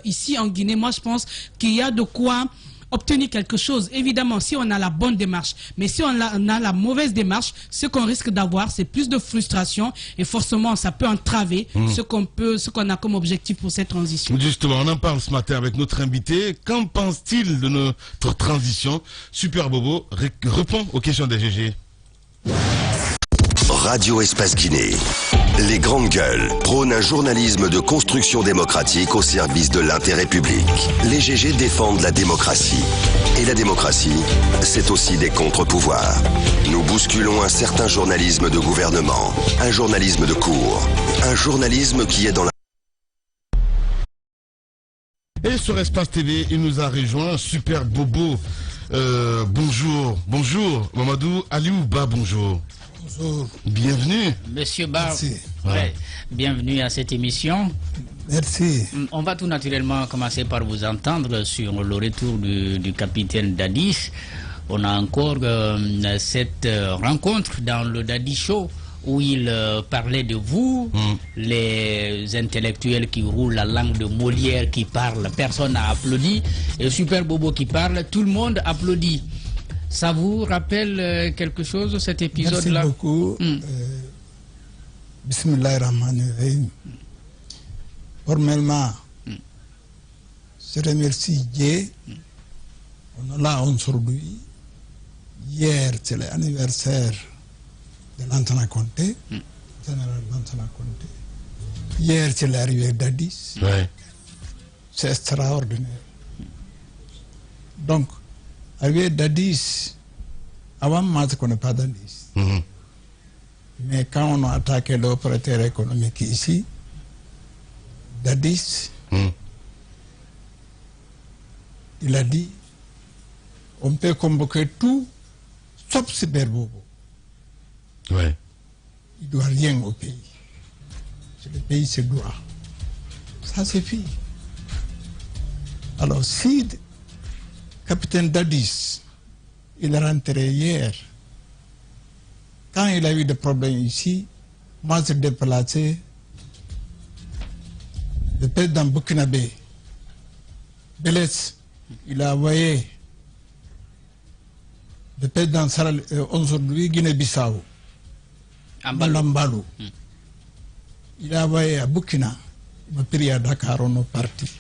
ici en Guinée, moi je pense qu'il y a de quoi obtenir quelque chose. Évidemment, si on a la bonne démarche, mais si on a la mauvaise démarche, ce qu'on risque d'avoir, c'est plus de frustration et forcément, ça peut entraver ce qu'on a comme objectif pour cette transition. Justement, on en parle ce matin avec notre invité. Qu'en pense-t-il de notre transition? Super Bobo répond aux questions des GG. Radio Espace Guinée. Les grandes gueules prônent un journalisme de construction démocratique au service de l'intérêt public. Les GG défendent la démocratie. Et la démocratie, c'est aussi des contre-pouvoirs. Nous bousculons un certain journalisme de gouvernement, un journalisme de cour, un journalisme qui est dans la... Et sur Espace TV, il nous a rejoint Super Bobo. Bonjour, Mamadou Aliouba, bonjour. Bonjour. Bienvenue. Monsieur Bar, Ouais. bienvenue à cette émission. Merci. On va tout naturellement commencer par vous entendre sur le retour du capitaine Dadis. On a encore cette rencontre dans le Dadis Show où il parlait de vous, les intellectuels qui roulent la langue de Molière, qui parlent, personne n'a applaudi, et Super Bobo qui parle, tout le monde applaudit. Ça vous rappelle quelque chose, cet épisode-là? Merci beaucoup. Bismillahirrahmanirrahim. Formellement, je remercie Dieu. On est là aujourd'hui. Hier, c'est l'anniversaire de Lansana Conté, général Lansana Conté. Hier, c'est l'arrivée d'Addis. Ouais. C'est extraordinaire. Donc, arrivé d'Addis, avant, moi, je ne connais pas d'Addis. Mais quand on a attaqué l'opérateur économique ici, d'Addis, il a dit, on peut convoquer tout, sauf Super Bobo. Ouais. Il ne doit rien au pays. Le pays se doit. Ça suffit. Alors, si le capitaine Dadis, il est rentré hier, quand il a eu des problèmes ici, moi je déplacé le président Burkinabé, Belès, il a envoyé le président aujourd'hui Guinée-Bissau, Mbalambalo. Il a envoyé à Burkina, il m'a pris à Dakar, on est parti.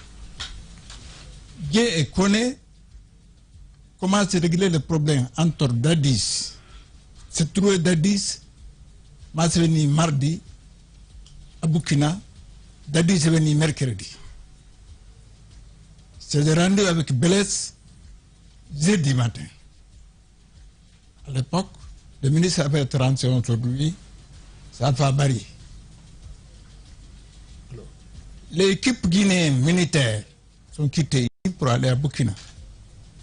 Dieu connaît comment se régler le problème entre Dadis. C'est trouvé Dadis, moi c'est venu mardi à Burkina, Dadis est venu mercredi. C'est rendu avec Belès jeudi matin. À l'époque, le ministre des Affaires étrangères aujourd'hui, c'est Alpha Bari. L'équipe guinéenne militaire sont quittées ici pour aller à Burkina,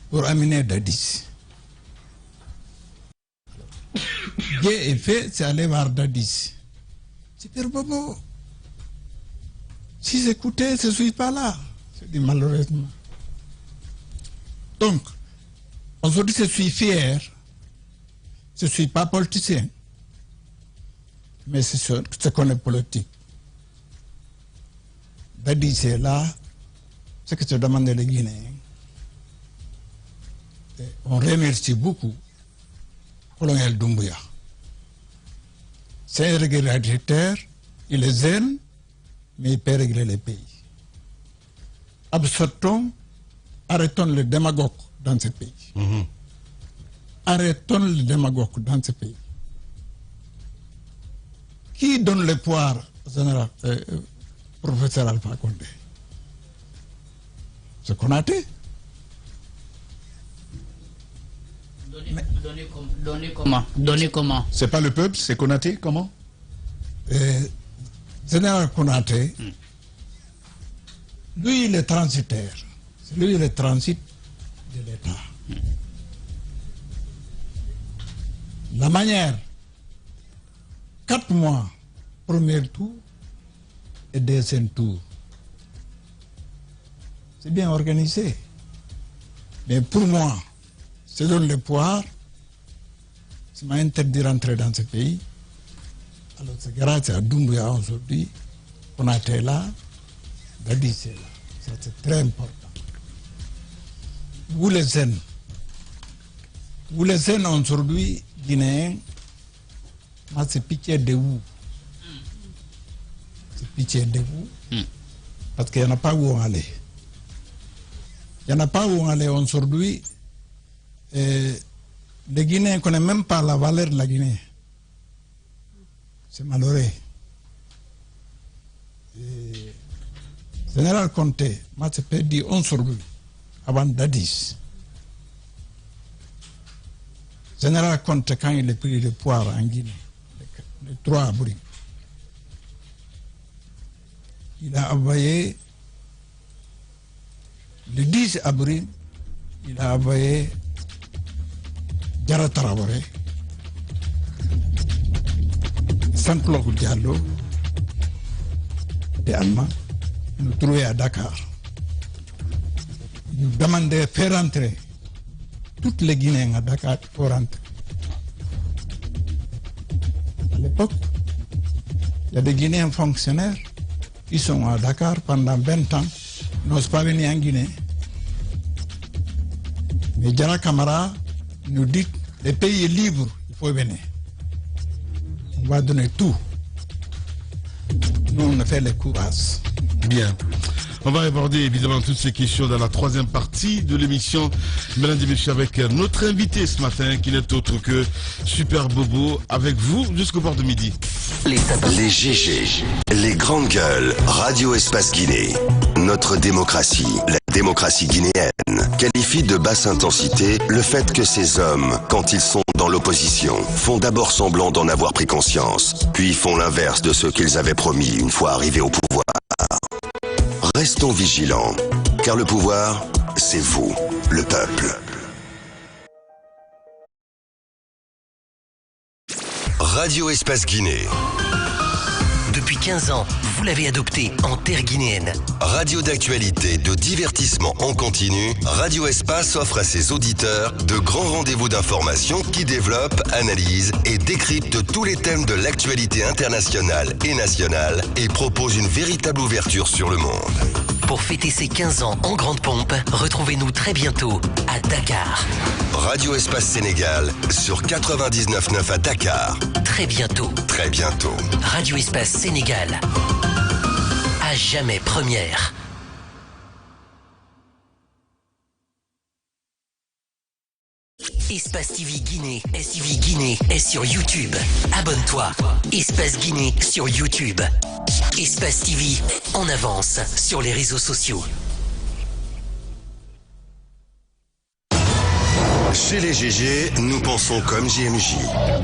pour amener Dadis. Dieu est fait, c'est aller voir Dadis. Super Bobo. Si j'écoutais, je ne suis pas là. Je dis malheureusement. Donc, aujourd'hui, je suis fier. Je ne suis pas politicien. Mais c'est ce qu'on est politique. Dadis est là. Ce que je demande les Guinéens. On remercie beaucoup colonel Doumbouya. C'est un régulateur, il est zen, mais il peut régler les pays. Absortons, arrêtons le démagogue dans ce pays. Arrêtons le démagogue dans ce pays. Qui donne le pouvoir au général, professeur Alpha Condé? C'est Konaté. Donner comment? C'est pas le peuple, c'est Konaté, comment? Général Konaté, lui il est transitaire. C'est lui le transit de l'État. La manière, 4 mois, premier tour et deuxième tour. C'est bien organisé. Mais pour moi, je donne le pouvoir, ça m'a interdit d'entrer dans ce pays. Alors c'est grâce à Doumbouya aujourd'hui qu'on a été là, Dadis est là. Ça, c'est très important. Vous les jeunes aujourd'hui, Guinéens, moi, c'est pitié de vous. C'est pitié de vous. Parce qu'il n'y en a pas où on allait. Il n'y en a pas où on allait aujourd'hui. Les Guinéens ne connaissent même pas la valeur de la Guinée. C'est malheureux. Général Conté, moi, je peux dire aujourd'hui, avant Dadis. Général Conté, quand il a pris le pouvoir en Guinée, les 3 avril, il a envoyé, le 10 avril, il a envoyé Diarra Traoré, Sanklo Diallo, des Allemands, nous trouver à Dakar. Nous demander de faire rentrer toutes les Guinéens à Dakar pour rentrer. À l'époque, il y a des Guinéens fonctionnaires qui sont à Dakar pendant 20 ans, n'osent pas venir en Guinée. Mais Diarra Camara nous dit que le pays est libre, il faut venir. On va donner tout. Nous, on a fait le courage. Bien. On va aborder évidemment toutes ces questions dans la 3e partie de l'émission. Mesdames et messieurs, avec notre invité ce matin qui n'est autre que Super Bobo, avec vous jusqu'au bord de midi. Les GG, les grandes gueules, Radio Espace Guinée. Notre démocratie, la démocratie guinéenne, qualifie de basse intensité le fait que ces hommes, quand ils sont dans l'opposition, font d'abord semblant d'en avoir pris conscience, puis font l'inverse de ce qu'ils avaient promis une fois arrivés au pouvoir. Restons vigilants, car le pouvoir, c'est vous, le peuple. Radio Espace Guinée. Depuis 15 ans, vous l'avez adopté en terre guinéenne. Radio d'actualité, de divertissement en continu, Radio Espace offre à ses auditeurs de grands rendez-vous d'information qui développent, analysent et décryptent tous les thèmes de l'actualité internationale et nationale et propose une véritable ouverture sur le monde. Pour fêter ses 15 ans en grande pompe, retrouvez-nous très bientôt à Dakar. Radio Espace Sénégal sur 99.9 à Dakar. Très bientôt. Très bientôt. Radio Espace Sénégal. À jamais première. Espace TV Guinée, STV Guinée est sur YouTube. Abonne-toi. Espace Guinée sur YouTube. Espace TV en avance sur les réseaux sociaux. Chez les GG, nous pensons comme JMJ.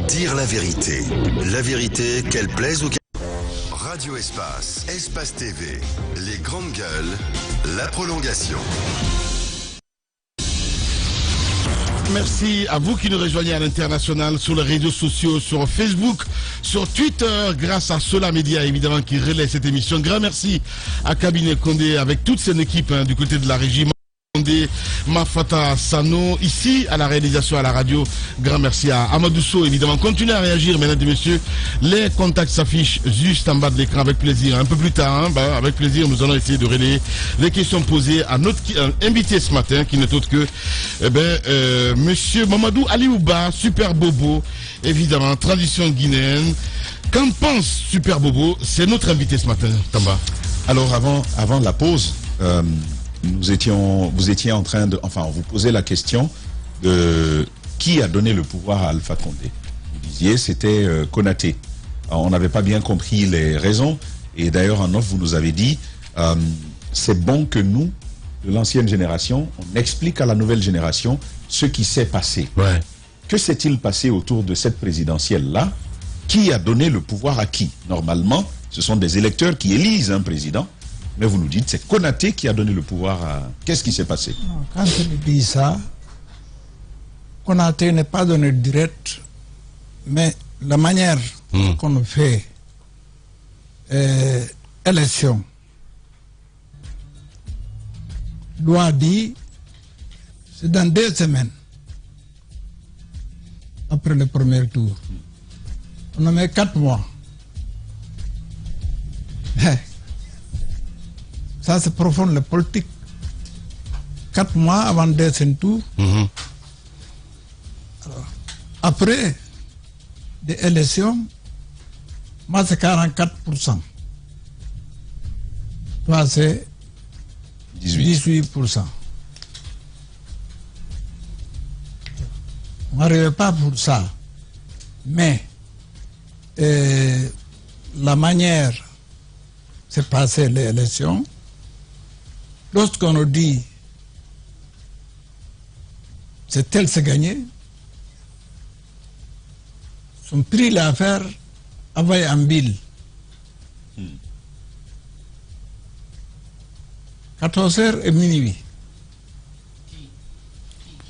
Dire la vérité. La vérité, qu'elle plaise ou qu'elle... Radio Espace, Espace TV, les grandes gueules, la prolongation. Merci à vous qui nous rejoignez à l'international sur les réseaux sociaux, sur Facebook, sur Twitter, grâce à Sola Media évidemment qui relaie cette émission. Grand merci à Cabinet Condé avec toute son équipe du côté de la régie. Mafata Sano, ici à la réalisation à la radio. Grand merci à Amadou Sow, évidemment. Continuez à réagir, mesdames et messieurs. Les contacts s'affichent juste en bas de l'écran avec plaisir. Un peu plus tard, avec plaisir, nous allons essayer de relayer les questions posées à notre invité ce matin, qui n'est autre que monsieur Mamadou Aliouba, Super Bobo, évidemment, tradition guinéenne. Qu'en pense Super Bobo? C'est notre invité ce matin, Tamba. Alors avant la pause, vous étiez en train de, enfin, vous posez la question de qui a donné le pouvoir à Alpha Condé. Vous disiez c'était Konaté. Alors, on n'avait pas bien compris les raisons et d'ailleurs en off vous nous avez dit c'est bon que nous, de l'ancienne génération, on explique à la nouvelle génération ce qui s'est passé. Ouais. Que s'est-il passé autour de cette présidentielle-là? Qui a donné le pouvoir à qui? Normalement, ce sont des électeurs qui élisent un président. Mais vous nous dites, c'est Konaté qui a donné le pouvoir à... Qu'est-ce qui s'est passé? Quand je dis ça, Konaté n'est pas donné direct, mais la manière qu'on fait élection, loi dit, c'est dans 2 semaines, après le premier tour. On a mis 4 mois. Ça, c'est profond, la politique. 4 mois avant le deuxième tour. Alors, après des élections, moi, c'est 44%. Toi, c'est 18%. On n'arrivait pas pour ça. Mais la manière c'est passé les élections, lorsqu'on nous dit c'est tel c'est gagné, ils ont pris l'affaire envoyé en bille. 14h et minuit.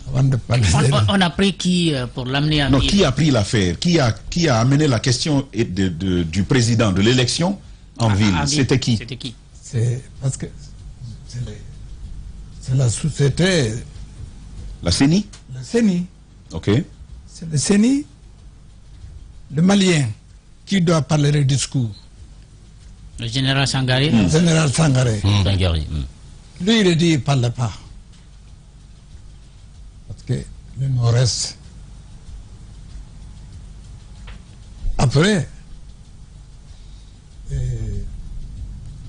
Avant de parler on a pris qui pour l'amener en Non, bille? qui a pris l'affaire? Qui a amené la question du président de l'élection en ville? C'était qui? C'est parce que c'est la société. La CENI? La CENI. Ok. C'est le CENI, le Malien, qui doit parler le discours. Le général Sangaré? Le général Sangaré. Lui, il dit, il ne parle pas. Parce que le Nord-Est. Après,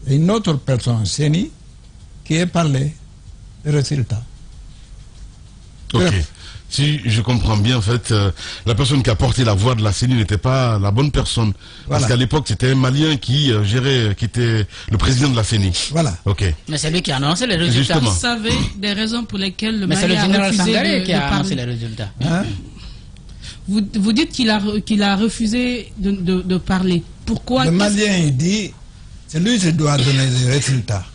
une autre personne, CENI, qui a parlé des résultats. Ok. Si je comprends bien, en fait, la personne qui a porté la voix de la CENI n'était pas la bonne personne. Parce qu'à l'époque, c'était un Malien qui gérait, qui était le président de la CENI. Voilà. Ok. Mais c'est lui qui a annoncé les résultats. Justement. Vous savez des raisons pour lesquelles le Mais c'est Mali le a général refusé Sangaré qui a de annoncé les parler. résultats. Hein? Vous dites qu'il a refusé de parler. Pourquoi? Le Malien, il dit, c'est lui qui doit donner des résultats.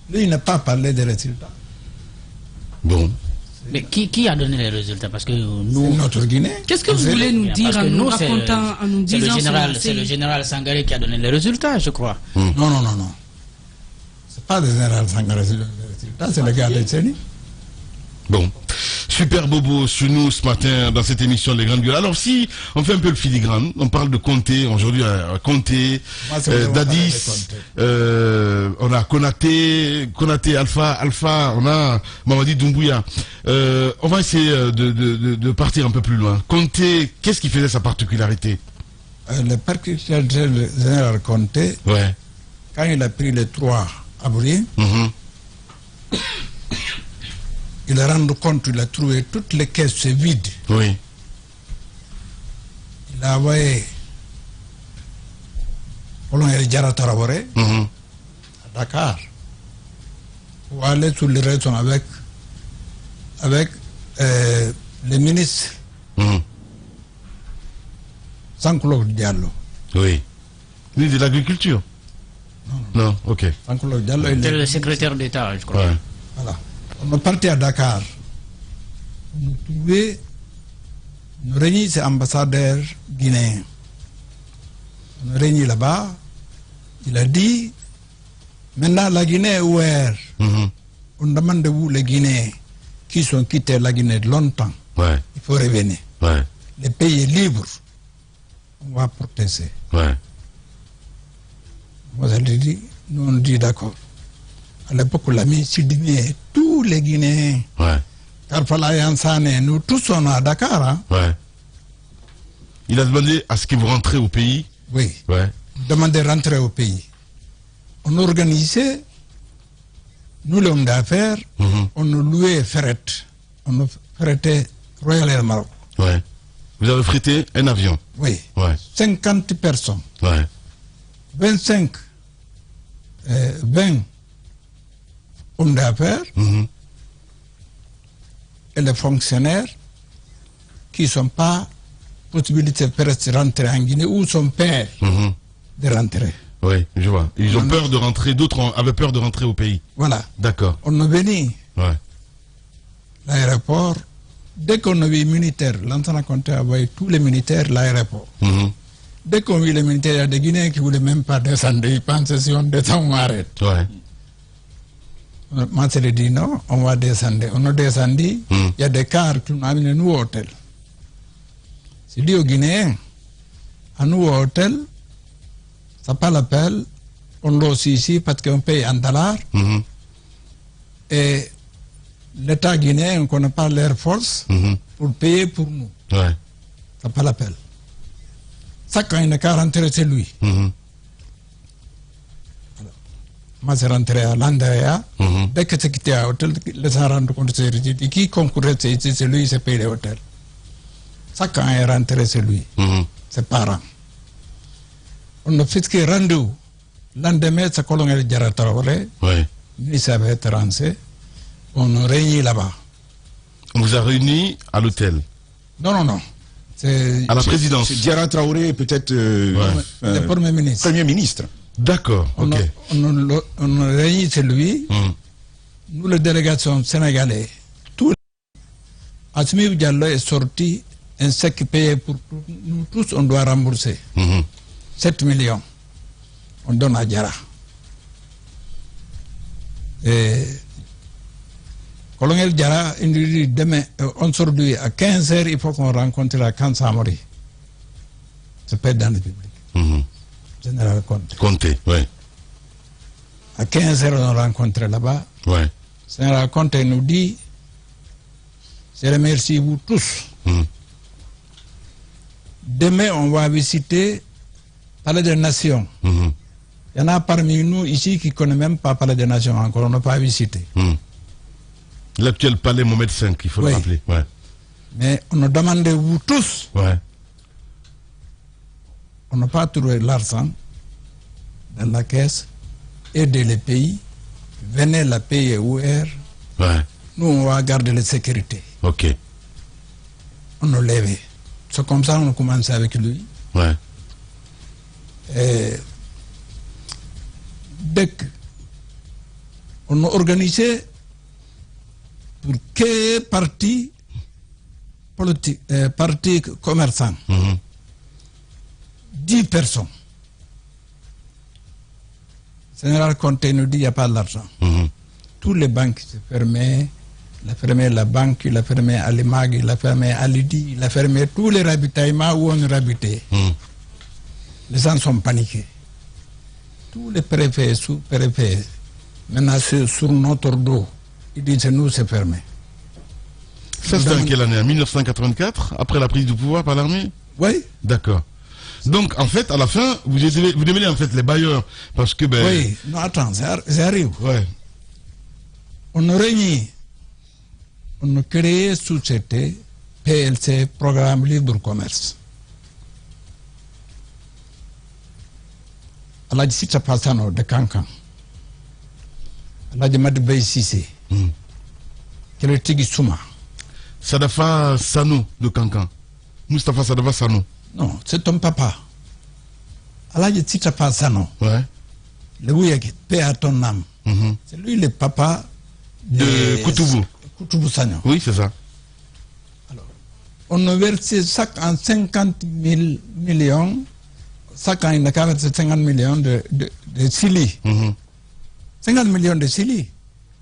Lui, il n'a pas parlé des résultats. Bon. Mais qui a donné les résultats? Parce que nous... C'est notre Guinée. Qu'est-ce que vous voulez nous dire en nous racontant, en nous disant c'est le général Sangaré qui a donné les résultats, je crois. Non. C'est pas le général Sangaré, c'est le résultat, c'est le gars de CENI. Bon. Super Bobo sur nous ce matin dans cette émission Les Grandes Gueules. Alors si on fait un peu le filigrane, on parle de Conté, aujourd'hui Conté, Dadis, on a Konaté, Alpha, on a Mamadi Doumbouya. On va essayer de partir un peu plus loin. Conté, qu'est-ce qui faisait sa particularité? Le particularité du général Conté, ouais. Quand il a pris les 3 avril, il a rendu compte, il a trouvé toutes les caisses vides. Oui. Il a envoyé colonel Diarra Traoré à Dakar pour aller sur les raisons avec le ministre Sanklo Diallo. Oui. Lui de l'agriculture? Non, ok. Sanklo Diallo, il C'est le secrétaire d'État, je crois. Ouais. Voilà. On est parti à Dakar. On a trouvé, nous réunis ces ambassadeurs guinéens. On a réunis là-bas. Il a dit, maintenant la Guinée est ouverte. On demande de vous les Guinéens qui sont quittés la Guinée de longtemps. Ouais. Il faut revenir. Ouais. Le pays est libre. On va protester. Ouais. Moi, je lui dis, nous on dit d'accord. À l'époque, l'ami Sidini, tous les Guinéens, Ouais. Karfala Yansane, nous tous on est à Dakar. Hein? Ouais. Il a demandé à ce que vous rentrez au pays. Oui. Ouais. Demander de rentrer au pays. On organisait, nous l'homme d'affaires, on nous louait Ferret. On nous ferretait Royal Air Maroc. Ouais. Vous avez frété un avion. Oui. Ouais. 50 personnes. Ouais. 20 hommes d'affaires et les fonctionnaires qui ne sont pas possibilité de rentrer en Guinée ou son père de rentrer. Oui, je vois. Ils ont peur de rentrer, d'autres avaient peur de rentrer au pays. Voilà. D'accord. On est venu Ouais. l'aéroport. Dès qu'on a vu les militaires, l'ancien Conté a envoyé tous les militaires à l'aéroport. Dès qu'on a vu les militaires, il y a des Guinéens qui ne voulaient même pas descendre. Ils pensaient si on descend, on arrête. Ouais. Moi, je lui ai dit non, on va descendre. On a descendu, il y a des cars qui nous amènent nous au hôtel. C'est dit aux Guinéens, à nous au hôtel, ça pas l'appel, on l'a aussi ici parce qu'on paye en dollars. Et l'État guinéen, on ne connaît pas l'Air Force pour payer pour nous. Ouais. Ça n'a pas l'appel. Ça, quand il n'a qu'à rentrer, c'est lui. Moi, c'est rentré à l'Andrea. Dès que c'est quitté à l'hôtel, les gens rendent compte de ses résultats. Qui concourait ici, c'est lui, c'est payé l'hôtel. Ça, quand il est rentré, c'est lui. Ses parents. On a fait ce qui est rendu. Lendemain, c'est colonel Diarra Traoré. Ouais. Ministre avait été rentré. On a réuni là-bas. On vous a réunis à l'hôtel? Non. C'est à la présidence. Diarra Traoré, peut-être le Premier ministre. Premier ministre. D'accord, ok. On a réuni chez lui. Nous, la délégation sénégalaise, Assimi Diallo est sorti un chèque payé pour nous tous, on doit rembourser. 7 millions. On donne à Diarra. Et colonel Diarra, il nous dit demain, aujourd'hui à 15h, il faut qu'on rencontre la Kansamori. C'est pas dans le public. Général Conté. Conté, oui. À 15h, on rencontre là-bas. Ouais. Général Conté nous dit, je remercie vous tous. Demain, on va visiter Palais des Nations. Il y en a parmi nous ici qui ne connaissent même pas Palais des Nations encore, on n'a pas visité. L'actuel palais Mohamed V, il faut le rappeler. Ouais. Mais on a demandé vous tous. Ouais. On n'a pas trouvé l'argent dans la caisse. Aider les pays. Venez la payer OR. Ouais. Nous, on va garder la sécurité. Ok. On a levé. C'est comme ça qu'on a commencé avec lui. Ouais. Et dès qu'on a organisé pour que parti politique, parti commerçant, 10 personnes. Général Conté nous dit qu'il n'y a pas d'argent. Toutes les banques se fermaient. Il a fermé la banque, il a fermé Alimag, il a fermé Alidi, il a fermé tous les ravitaillements où on habitait. Les gens sont paniqués. Tous les préfets, sous-préfets, maintenant c'est sur notre dos. Ils disent nous c'est fermé. Ça c'était en quelle année? En 1984, après la prise du pouvoir par l'armée? Oui. D'accord. Donc en fait, à la fin, vous devenez en fait les bailleurs. Parce que ben... Oui, non attends, ça arrive. Ouais. On a réuni, on a créé société PLC, Programme Libre Commerce. Aladji Sita Passano de Kankan. Aladji Madibay Sissé. Keletigi Souma. Sadafa Sano de Kankan. Moustapha Sadafa Sano. Non, c'est ton papa. Aladji Sita Passano. Ouais. Le Ouyaki, paix à ton âme. C'est lui le papa de Koutoubou. Koutoubou Sagnon. Oui, c'est ça. Alors, on a versé chaque an 50 000 millions. Chaque an, il a versé 50 millions de Sili. 50 millions de Sili.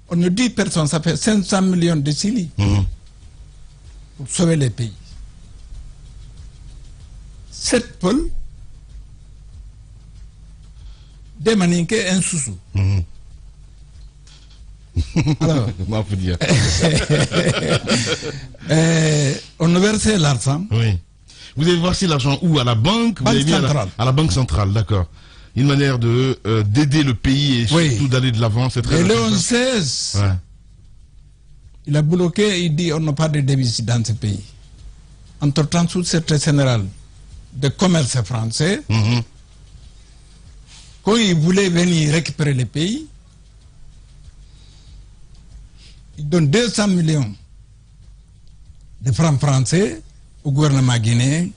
On a 10 personnes, ça fait 500 millions de Sili. Pour sauver les pays. 7 pôles. Des maninqués, un sous-sous. Alors, on a versé l'argent. Oui. Vous avez versé l'argent où? À la banque? Banque centrale. À la banque centrale, d'accord. Une manière d'aider le pays et surtout d'aller de l'avant, c'est très important. Et Léon XVI, il a bloqué, il dit on n'a pas de devises dans ce pays. Entre-temps, sous secrétaire général de commerce français, quand il voulait venir récupérer le pays, il donne 200 millions de francs français au gouvernement guinéen,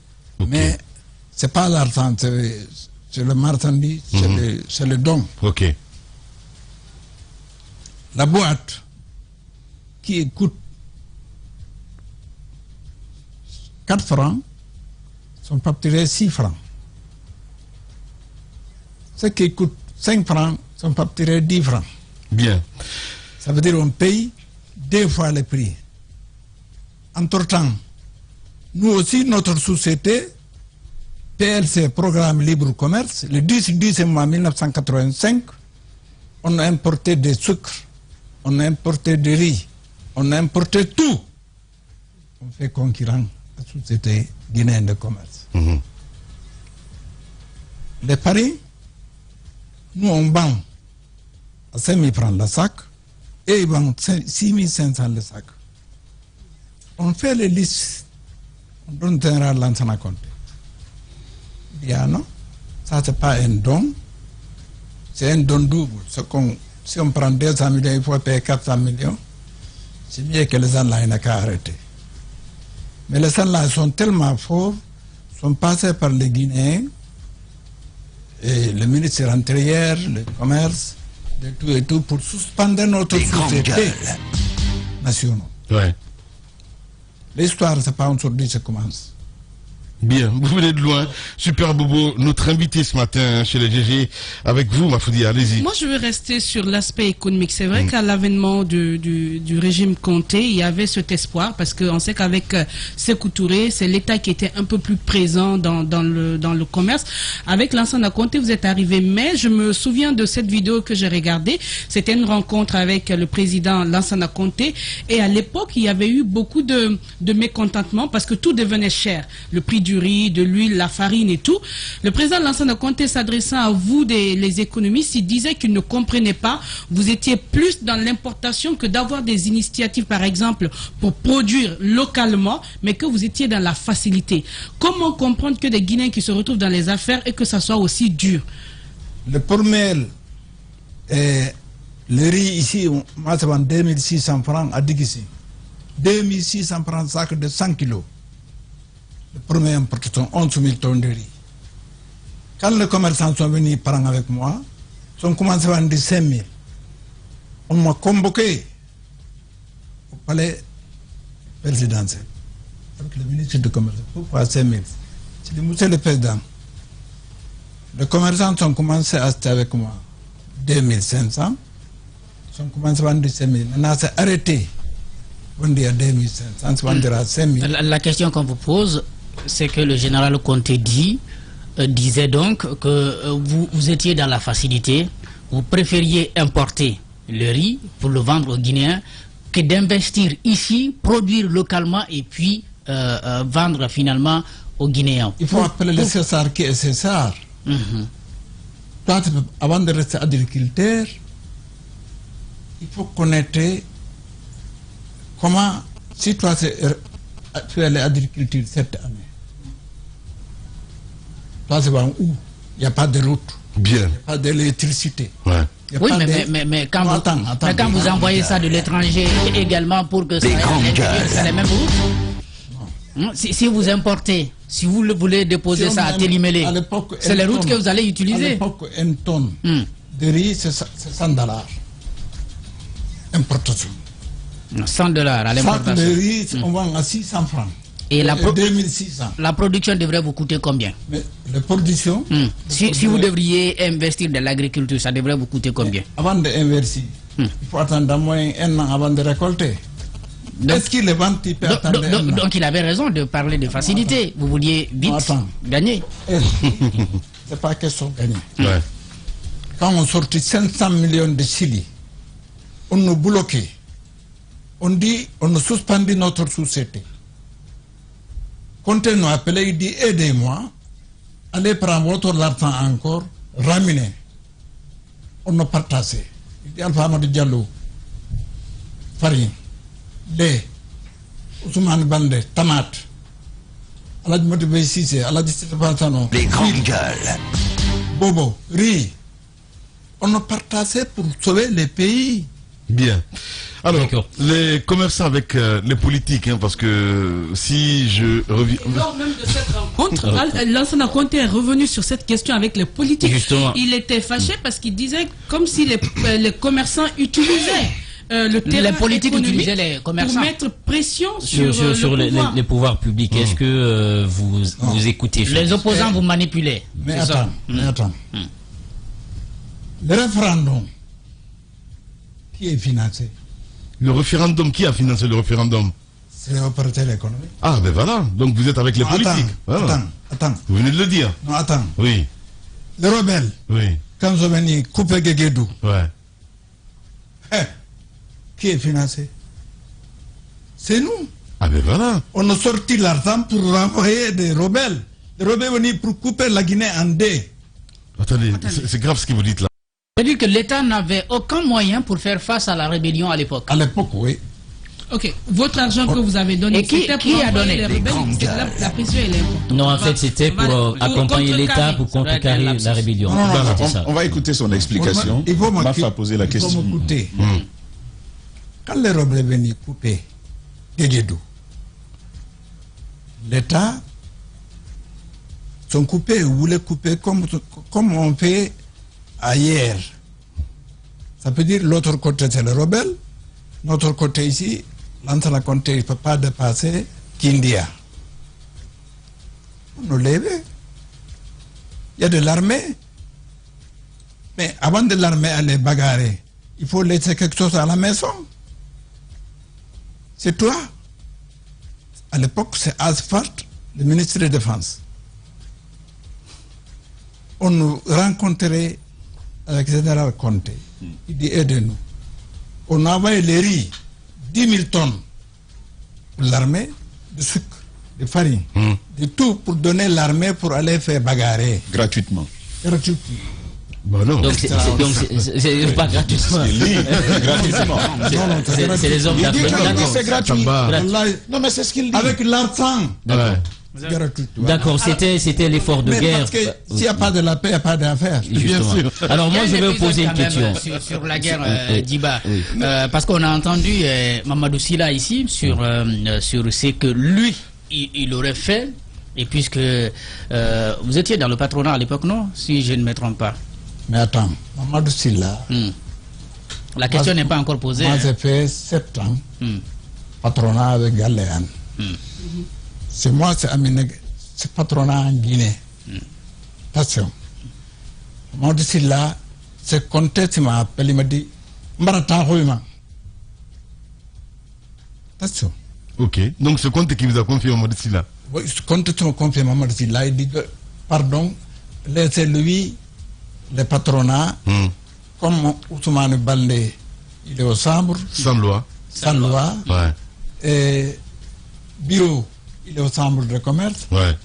mais ce n'est pas l'argent, c'est le marchandise, c'est le don. Ok. La boîte qui coûte 4 francs sont facturés 6 francs. Ce qui coûte 5 francs sont facturés 10 francs. Bien. Ça veut dire qu'on paye 2 fois le prix. Entre-temps, nous aussi, notre société, PLC, Programme Libre Commerce, le 10 mois 1985, on a importé des sucres, on a importé du riz, on a importé tout. On fait concurrent à la société guinéenne de commerce. Les paris, nous on vend à 5 000 francs le sac et ils vendent 6 500 le sac. On fait les listes, on donne général Lansana Conté. Il dit, ah non, ça c'est pas un don, c'est un don double. Si on prend 200 millions, il faut payer 400 millions. C'est mieux que les gens là, ils n'ont qu'à arrêter. Mais les gens là sont tellement forts, sont passés par les Guinéens, et le ministre intérieur, le commerce, tout et tout, pour suspendre notre société nationale. Ouais. L'histoire, c'est pas aujourd'hui, ça commence. Bien, vous venez de loin. Super Bobo, notre invité ce matin chez les GG, avec vous, Mafoudi, allez-y. Moi, je veux rester sur l'aspect économique. C'est vrai qu'à l'avènement du régime Conté, il y avait cet espoir, parce qu'on sait qu'avec Sékou Touré, c'est l'État qui était un peu plus présent dans le commerce. Avec Lansana Conté, vous êtes arrivé, mais je me souviens de cette vidéo que j'ai regardée. C'était une rencontre avec le président Lansana Conté, et à l'époque, il y avait eu beaucoup de mécontentement, parce que tout devenait cher. Le prix du riz, de l'huile, la farine et tout. Le président Lansana Conté, s'adressant à vous, les économistes, il disait qu'il ne comprenait pas. Vous étiez plus dans l'importation que d'avoir des initiatives, par exemple, pour produire localement, mais que vous étiez dans la facilité. Comment comprendre que des Guinéens qui se retrouvent dans les affaires et que ça soit aussi dur? Le premier, le riz ici, moi, ça vend 2600 francs à Digissi. 2600 francs sac de 100 kilos. Le premier importation, 11 000 tonnes de riz. Quand les commerçants sont venus parler avec moi, ils ont commencé à vendre 5 000. On m'a convoqué au palais présidentiel avec le ministre du Commerce. Pourquoi 5 000? C'est dit, monsieur le président, les commerçants ont commencé à acheter avec moi 2500. Ils ont commencé à vendre 5 000. Maintenant, c'est arrêté. On dit à 2500, on vendra à 5 000. La question qu'on vous pose, c'est que le général Conté disait donc que vous étiez dans la facilité, vous préfériez importer le riz pour le vendre aux Guinéens que d'investir ici, produire localement et puis vendre finalement aux Guinéens. Il faut appeler le César qui est César. Toi, avant de rester agriculteur, il faut connaître comment, si toi tu es l'agriculture cette année, toi c'est où il n'y a pas de route, bien, il n'y a pas d'électricité. Ouais. Oui, mais quand, quand vous envoyez ça de l'étranger également pour que ça ait les mêmes routes, si vous importez, si vous voulez déposer ça à Télimélé, c'est les routes que vous allez utiliser. À l'époque, une tonne de riz, c'est 100 $. Importation. 100 $ à l'importation. Sac de riz, on vend à 600 francs. Et la 2600. La production devrait vous coûter combien? Mais la production... Si vous devriez investir dans l'agriculture, ça devrait vous coûter combien? Avant d'investir, il faut attendre au moins 1 an avant de récolter. Est-ce qu'il est vente, il peut attendre un an? Donc il avait raison de parler de facilité. Vous vouliez vite gagner. C'est pas question de gagner. Ouais. Quand on sortit 500 millions de Chili, on nous bloquait. On dit, on nous suspendit notre société. Quand on nous appelé, il dit, aidez-moi, allez prendre votre argent encore, ramenez. On nous partagé. Il dit, Alpha Amadou Diallo, farine, lait, Ousmane Bande, tomate, Aladji Moutibé Sissé, Aladji Stéphane, Les grandes gueules. Bobo, riz. On nous partagé pour sauver les pays. Bien. Alors, les commerçants avec les politiques, hein, parce que si je reviens... Lors même de cette rencontre, Lansana Conté est revenu sur cette question avec les politiques. Justement. Il était fâché parce qu'il disait comme si les commerçants utilisaient le terrain les politiques économique utilisaient les commerçants pour mettre pression sur les pouvoirs publics. Est-ce que vous écoutez les opposants vous manipulez? Mais attends, le référendum qui est financé? Le référendum, qui a financé le référendum? C'est l'opérateur économique. Ah, ben voilà. Donc vous êtes avec les politiques. Voilà. Attends. Vous venez de le dire. Non, attends. Oui. Les rebelles, Oui. quand ils ont venu couper Guéguédou, Ouais. qui est financé? C'est nous. Ah, ben voilà. On a sorti l'argent pour renvoyer des rebelles. Les rebelles venus pour couper la Guinée en deux. Attendez. C'est grave ce que vous dites là. C'est-à-dire que l'État n'avait aucun moyen pour faire face à la rébellion à l'époque. À l'époque, oui. Ok, votre argent que vous avez donné, Et qui c'était pour a donné les rebelles, la pression est là. Non, en fait, c'était pour accompagner l'État pour contrecarrer la rébellion. Voilà, C'était ça. on va écouter son explication. Mafa a posé la question. Il faut m'écouter. Quand les rebelles venaient couper Guéguédou, l'État sont coupés, voulait couper comme on fait ailleurs. Ça peut dire l'autre côté c'est les rebelles, notre côté ici, l'ancien côté ne peut pas dépasser Kindia. On nous lève. Il y a de l'armée. Mais avant de l'armée aller bagarrer, il faut laisser quelque chose à la maison. C'est toi. À l'époque, c'est Asphalt, le ministre de la Défense. On nous rencontrait avec le général Conté. Il dit aidez-nous. On a envoyé les riz, 10 000 tonnes pour l'armée, de sucre, de farine, de tout pour donner l'armée pour aller faire bagarrer. Gratuitement. Gratuitement. Bah non. Donc c'est pas gratuitement. Gratuitement. C'est les hommes d'Afrique. C'est gratuit. Non, mais c'est ce qu'il dit. Avec l'argent. Ouais. D'accord, c'était l'effort de guerre. Parce que s'il n'y a pas de la paix, il n'y a pas d'affaires. Bien sûr. Alors moi, je vais vous poser une question. Sur la guerre, Diba. Parce qu'on a entendu Mamadou Sylla ici sur ce que lui, il aurait fait. Et puisque vous étiez dans le patronat à l'époque, non? Si je ne me trompe pas. Mais attends, Mamadou Sylla. La question n'est pas encore posée. Moi, j'ai fait 7 ans patronat avec Galéane. C'est moi, c'est amené ce patronat en Guinée. Attention. Mamadou Sylla, c'est Conté qui m'a appelé, il m'a dit Mbarata Rouma. Attention. Ok. Donc ce compte qui vous a confié Mamadou Sylla. Oui, Conté qui m'a confié Mamadou Sylla, il dit que, pardon, laissez-lui le patronat, comme Ousmane Baldé, il est au Sambre. Sans loi. Sans loi. Ouais. Et bureau, il est au Chambre de commerce. Ouais.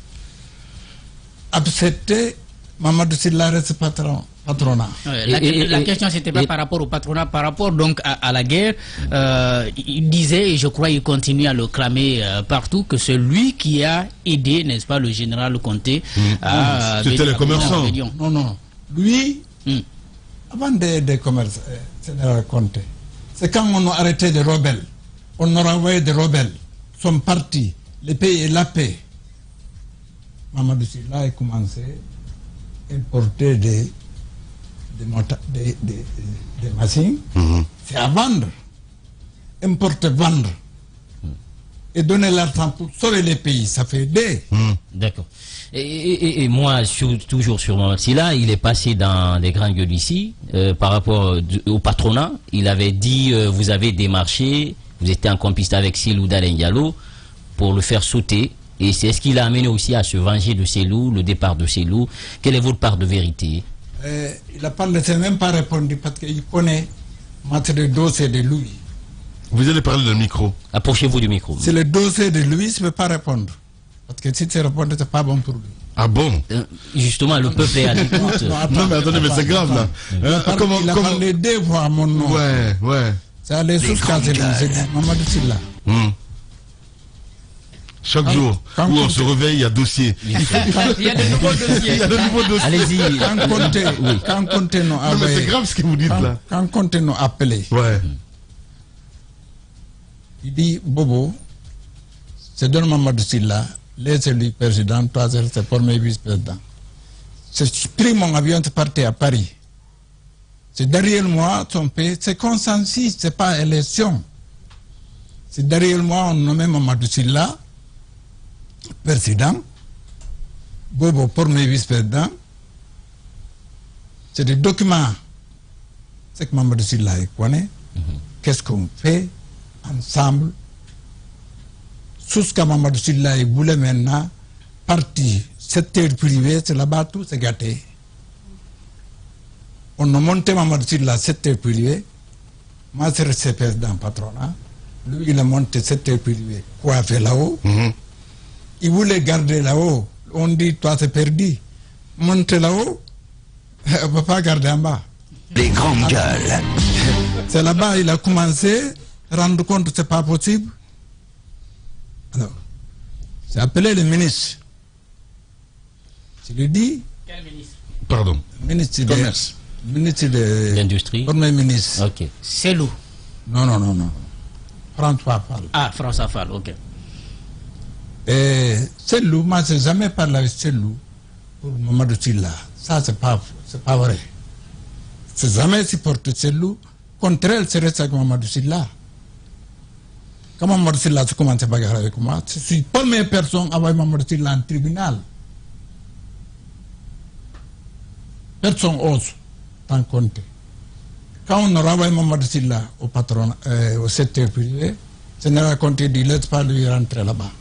Accepté, Mamadou Sylla reste patronat. La question, c'était pas par rapport au patronat, par rapport donc à la guerre. Il disait, et je crois qu'il continue à le clamer partout, que c'est lui qui a aidé, n'est-ce pas, le général Conté à... C'était les commerçants. Non. Lui, avant de commerces, général Conté, c'est quand on a arrêté des rebelles, on a renvoyé des rebelles, sont partis, le pays est la paix. Mamadou Sylla a commencé à importer des machines, c'est à vendre, importer, vendre, et donner l'argent pour sauver les pays, ça fait des. D'accord. Et moi, toujours sur Mamadou Sylla, il est passé dans des grandes gueules ici, par rapport au patronat. Il avait dit, vous avez démarché, vous étiez en complicité avec Cellou Dalein Diallo pour le faire sauter. Et c'est ce qui l'a amené aussi à se venger de Cellou, le départ de Cellou. Quelle est votre part de vérité? Il n'a pas laissé même pas répondu parce qu'il connaît le dossier de lui. Vous allez parler dans le micro. Approchez-vous du micro. C'est le dossier de lui, il ne peut pas répondre. Parce que si tu réponds, ce n'est pas bon pour lui. Ah bon? Justement, le peuple est à l'écoute. Non, mais attendez, mais c'est grave là. Il a parlé 2 fois à mon nom. Ouais. C'est allé sous Mamadou Sylla. Chaque jour où on se réveille, il y a dossier. Il y a de nouveaux dossiers. Il y a de nouveaux dossiers. Allez-y. Quand Conté nous a Non, mais c'est grave ce que vous dites là. Quand Conté nous a appelé, Ouais. il dit Bobo, c'est donne Mamadou Sylla, laissez-lui président, toi c'est premier vice-président. J'ai pris mon avion, c'est parti à Paris. C'est derrière moi, son pays, c'est consensus, c'est pas élection. C'est derrière moi, on nommait Mamadou Sylla président, Bobo premier vice-président. C'est des documents. C'est que Mamadou Sylla connaît. Qu'est-ce qu'on fait ensemble Souska Mamadou Silla et Boulé maintenant, parti, secteur privé, c'est là-bas tout c'est gâté. On a monté Mamadou Silla, secteur privé, moi c'est resté président patronat, lui il a monté secteur privé, coiffé là-haut, il voulait garder là-haut, on dit toi c'est perdu, monter là-haut, on ne peut pas garder en bas. Les grandes gueules. C'est là-bas il a commencé à rendre compte que ce n'est pas possible. Alors, j'ai appelé le ministre. Je lui dis. Quel ministre? Pardon. Ministre de Commerce. Ministre de l'Industrie. Premier ministre. Ok. Selou. Non. François Fall. Ah, François Fall, ok. Et Selou, moi, je n'ai jamais parlé avec Selou pour Mamadou Silla. Ça, c'est pas vrai. Je n'ai jamais supporté Selou. Contraire, c'est resté avec Mamadou Silla. Quand Mamadou Silla a commencé à bagarrer avec moi, je suis la première personne à avoir Mamadou Silla en tribunal. Personne ose t'en compter. Quand on aura envoyé Mamadou Silla au patron, au secteur privé, je n'ai raconté dit laisse pas lui rentrer là-bas.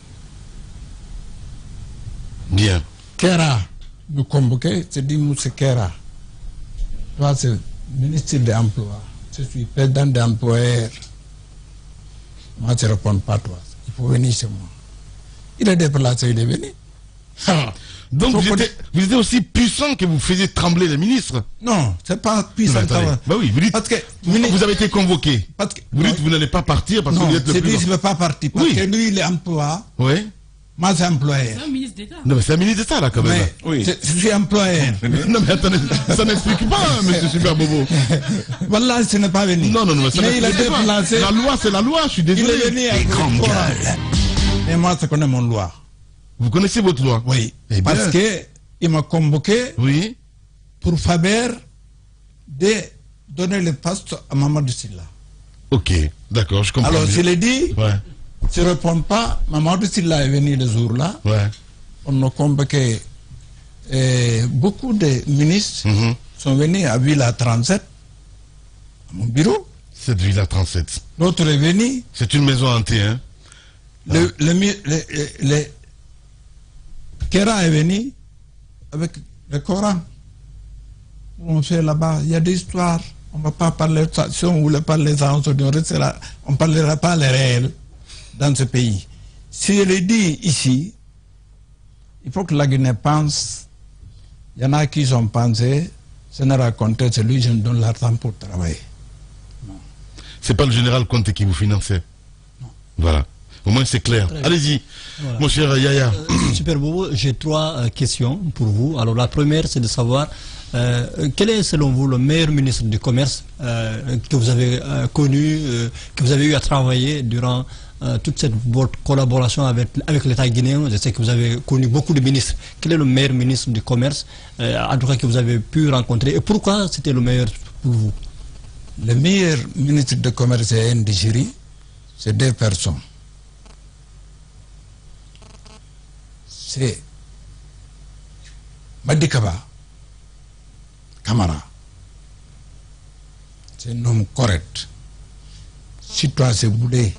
Bien. Kera nous convoqué, c'est dit Moussa Kera. Toi, c'est ministre de l'Emploi. Je suis président d'employeur. Moi, je ne réponds pas à toi. Il faut venir chez moi. Il est déplacé, il est venu. Donc vous étiez aussi puissant que vous faisiez trembler les ministres. Non, c'est pas puissant. Bah oui, vous dites, parce que vous avez été convoqué. Parce que, vous dites que vous n'allez pas partir parce que vous êtes le plus... Non, je ne veux pas partir parce que lui, il est employé. Oui. Moi, c'est employé. C'est un ministre d'État. Non, mais c'est un ministre d'État, là, quand même. Oui. Je suis employé. Non, mais attendez, ça n'explique pas, monsieur Super Bobo. Voilà, ce n'est pas venu. Non, ça mais il a déplacé. La loi, c'est la loi, je suis désolé. Il est venu avec grandes gueules. Et moi, je connais mon loi. Vous connaissez votre loi? Oui. Eh bien. Parce qu'il m'a convoqué pour Faber de donner le poste à Mamadou Silla. Ok, d'accord, je comprends. Alors, je l'ai dit, je ne réponds pas. Mamadou Silla est venu le jour-là. On a convoqué beaucoup de ministres sont venus à Villa 37, à mon bureau. Cette Villa 37. L'autre est venu. C'est une maison hantée, hein? Le Kera est venu avec le Coran. On fait là-bas, il y a des histoires. On ne va pas parler de ça. Si on voulait parler de ça, on ne parlera pas les réels dans ce pays. Si je le dis ici, il faut que la Guinée pense. Il y en a qui ont pensé, je ne racontais, c'est lui, je me donne l'argent pour travailler. C'est pas le général Conté qui vous finançait? Non. Voilà. Au moins c'est clair. Allez-y, voilà. Mon cher Yaya. Super Bobo, j'ai trois questions pour vous. Alors la première, c'est de savoir quel est selon vous le meilleur ministre du commerce que vous avez connu, que vous avez eu à travailler durant toute votre collaboration avec l'État guinéen. Je sais que vous avez connu beaucoup de ministres. Quel est le meilleur ministre du commerce, en tout cas que vous avez pu rencontrer, et pourquoi c'était le meilleur pour vous? Le meilleur ministre du commerce est Ndjiri, c'est deux personnes. C'est Madikaba Kamara. C'est un homme correct. Si toi c'est voulu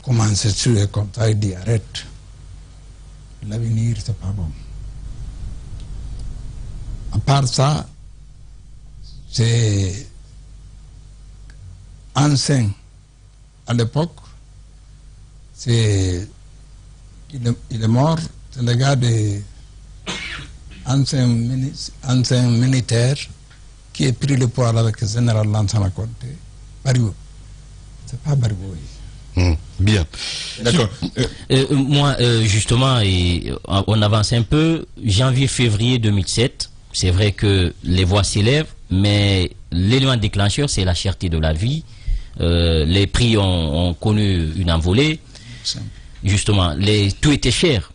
commencer sur le comme ça, il dit arrête. L'avenir c'est pas bon. À part ça, c'est ancien à l'époque. Il est mort. C'est le gars des anciens militaires qui a pris le pouvoir avec le général Lansana Conté. Barigo. C'est pas Barigo. Bien. D'accord. Moi, justement, on avance un peu. Janvier-février 2007, c'est vrai que les voix s'élèvent, mais l'élément déclencheur, c'est la cherté de la vie. Les prix ont connu une envolée. Justement, tout était cher.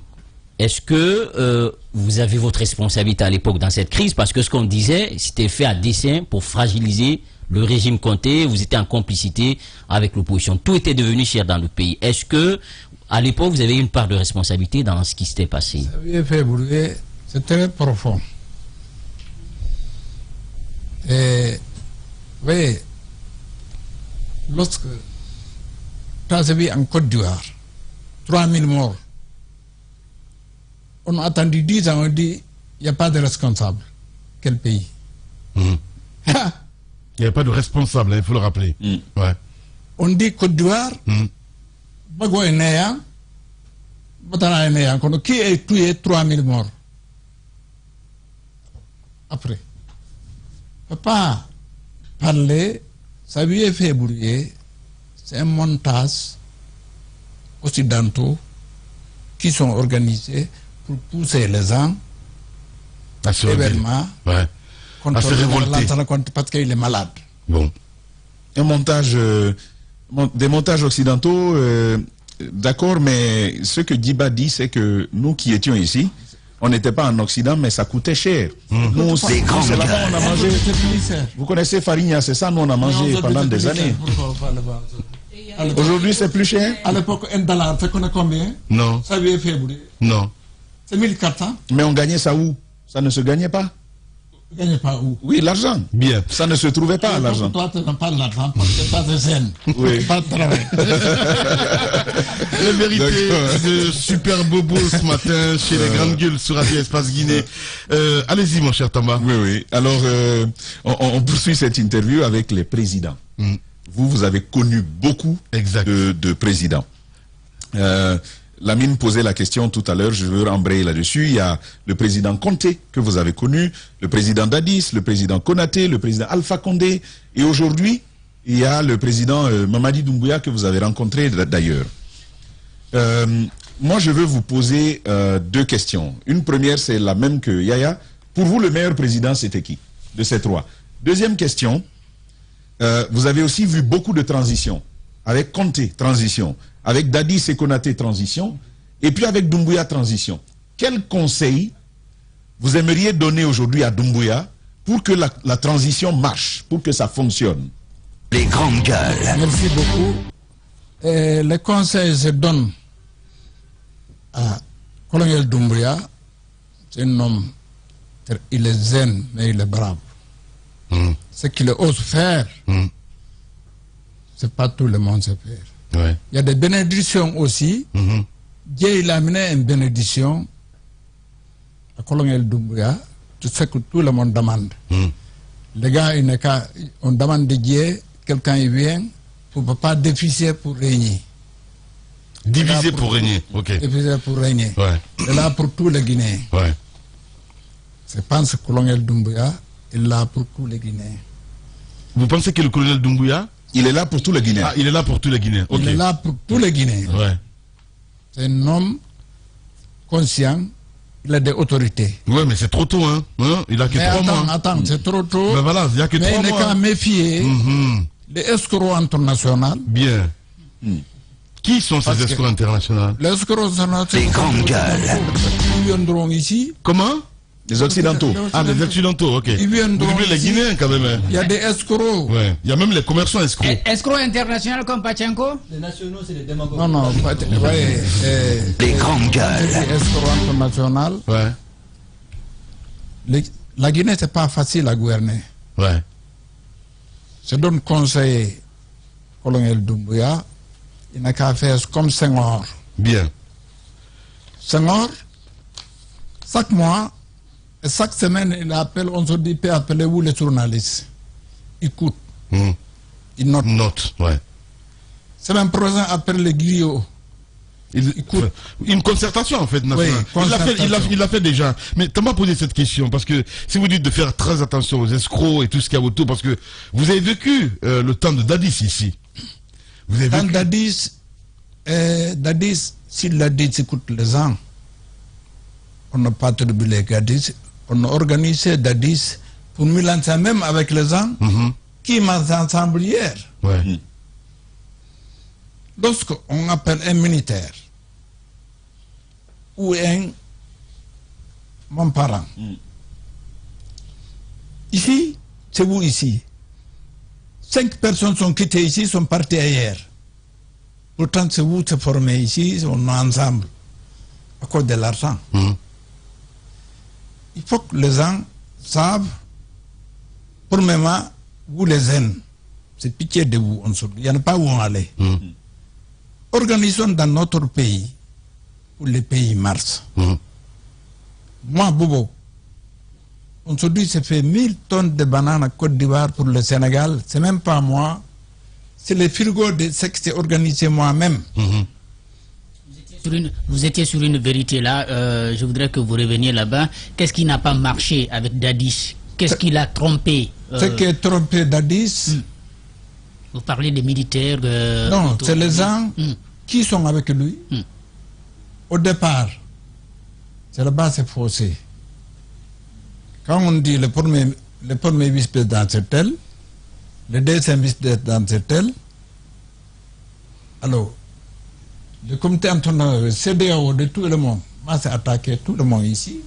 Est-ce que vous avez votre responsabilité à l'époque dans cette crise? Parce que ce qu'on disait, c'était fait à dessein pour fragiliser le régime Conté. Vous étiez en complicité avec l'opposition. Tout était devenu cher dans le pays. Est-ce que, à l'époque, vous avez une part de responsabilité dans ce qui s'était passé? Ça avait fait brûler. C'est très profond. Et, oui, lorsque tu as vu en Côte d'Ivoire, 3000 morts. On a attendu 10 ans, on dit, il n'y a pas de responsable. Quel pays? Il n'y a pas de responsable, il faut le rappeler. Ouais. On dit Côte d'Ivoire, Bago est néant, Batana est néant. Qui a tué 3000 morts? Après. On ne peut pas parler, ça lui est fait brouiller, c'est un montage occidentaux qui sont organisés pour pousser les gens événements à se révolter parce qu'il est malade. Bon. Un montage, des montages occidentaux, d'accord, mais ce que Diba dit, c'est que nous qui étions ici, on n'était pas en Occident, mais ça coûtait cher. Nous, c'est là-bas on a mangé. Vous connaissez Farigna, c'est ça, nous on a mangé pendant des années. Aujourd'hui, c'est plus cher. À l'époque, $1, ça connaît combien? Non. Ça lui est fait brûler. Non. C'est 1400. Mais on gagnait ça où? Ça ne se gagnait pas. Gagnait pas où? Oui, l'argent. Bien. Ça ne se trouvait pas, l'argent. Toi, tu n'as pas l'argent parce que tu es zen. Oui. Pas de travail. La vérité de Super Bobo ce matin chez les Grandes Gueules sur Radio Espace Guinée. Allez-y, mon cher Tamba. Oui, oui. Alors, on poursuit cette interview avec les présidents. Vous avez connu beaucoup de présidents. Lamine posait la question tout à l'heure, je veux embrayer là-dessus. Il y a le président Conté que vous avez connu, le président Dadis, le président Konaté, le président Alpha Condé, et aujourd'hui, il y a le président Mamadi Doumbouya que vous avez rencontré d'ailleurs. Moi, je veux vous poser deux questions. Une première, c'est la même que Yaya. Pour vous, le meilleur président, c'était qui de ces trois? Deuxième question, vous avez aussi vu beaucoup de transitions. Avec Conté, transition. Avec Dadis et Konaté, transition. Et puis avec Doumbouya, transition. Quel conseil vous aimeriez donner aujourd'hui à Doumbouya pour que la transition marche, pour que ça fonctionne? Les Grandes Gueules. Merci beaucoup. Les conseils se donnent à Colonel Doumbouya. C'est un homme, il est zen, mais il est brave. Ce qu'il ose faire, c'est pas tout le monde sait faire. Ouais. Il y a des bénédictions aussi. Dieu il a amené une bénédiction à Colonel Doumbouya, tout ce que tout le monde demande. Les gars, on demande de Dieu, quelqu'un il vient, pour ne pas diviser pour régner. Diviser pour régner, ok. Diviser pour régner. Ouais. C'est là pour tous les Guinéens. Ouais. Je pense que le colonel Doumbouya est là pour tous les Guinéens. Vous pensez que le colonel Doumbouya, il est là pour tous les Guinéens? Ah, il est là pour tous les Guinéens. Okay. Il est là pour tous les Guinéens. Ouais. C'est un homme conscient, il a des autorités. Oui, mais c'est trop tôt, hein. Il a que 3 mois. Attends, c'est trop tôt. Ben voilà, il n'y a que 3 mois. Mais il n'est qu'à méfier les escrocs internationaux. Bien. Qui sont ces escrocs internationaux? Les escrocs internationaux. Les Grandes Gueules. Ils viendront ici. Comment? Les Occidentaux. Ah, les Occidentaux, ok. Ils viendront vous les Guinéens quand même. Hein. Il y a des escrocs. Ouais. Il y a même les commerçants escrocs. Escrocs internationaux comme Pachenko? Les nationaux, c'est les démagogues. Non, ouais, les Grandes Gueules. Les escrocs internationaux. Ouais. La Guinée, c'est pas facile à gouverner. Ouais. Je donne conseil au colonel Doumbouya. Il n'a qu'à faire comme Senghor. Bien. Senghor, chaque mois, et chaque semaine, il appelle, on se dit, appelez-vous les journalistes. Écoute. Il note. Note, ouais. C'est même présent après les griots. Une concertation en fait nationale. Oui, il l'a fait déjà. Mais tu m'as posé cette question parce que si vous dites de faire très attention aux escrocs et tout ce qu'il y a autour, parce que vous avez vécu le temps de Dadis ici. Vous avez Dans vécu... Dadis, si Dadis écoute les gens, on n'a pas attribué Dadis, on a organisé Dadis pour mélanger même avec les gens qui mangent ensemble hier. Ouais. Lorsqu'on appelle un militaire ou mon parent, ici, c'est vous ici. 5 personnes sont quittées ici, sont parties ailleurs. Pourtant, c'est vous qui formez ici, on est ensemble, à cause de l'argent. Il faut que les gens savent, premièrement, vous les aimez. C'est pitié de vous, il n'y en a pas où on aller. Organisons dans notre pays pour les pays Mars. Moi, Bobo, aujourd'hui, c'est fait 1000 tonnes de bananes à Côte d'Ivoire pour le Sénégal. C'est même pas moi. C'est le frigo de ce que c'est organisé moi-même. Vous étiez sur une vérité là. Je voudrais que vous reveniez là-bas. Qu'est-ce qui n'a pas marché avec Dadis? Qu'est-ce qui l'a trompé? Ce qui est trompé Dadis. Vous parlez des militaires. Non, c'est les gens qui sont avec lui. Au départ, c'est là-bas, c'est faussé. Quand on dit le premier vice-président c'est tel, le deuxième vice-président c'est tel, alors, le comité international, CEDEAO de tout le monde, moi c'est attaqué tout le monde ici.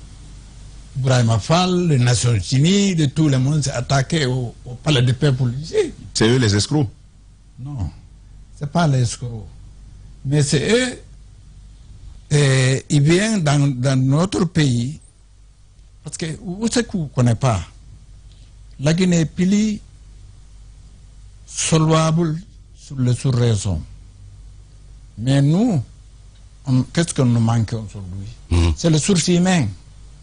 Brahima Fall, les Nations Unies, de tout le monde s'est attaqué au palais de paix pour ici. C'est eux les escrocs? Non, c'est pas les escrocs. Mais c'est eux, et ils viennent dans notre pays, parce que vous savez qu'on ne connaît pas. La Guinée est pili solvable sur les sous-raisons. Mais nous, qu'est-ce que nous manque aujourd'hui? C'est les sources humaines.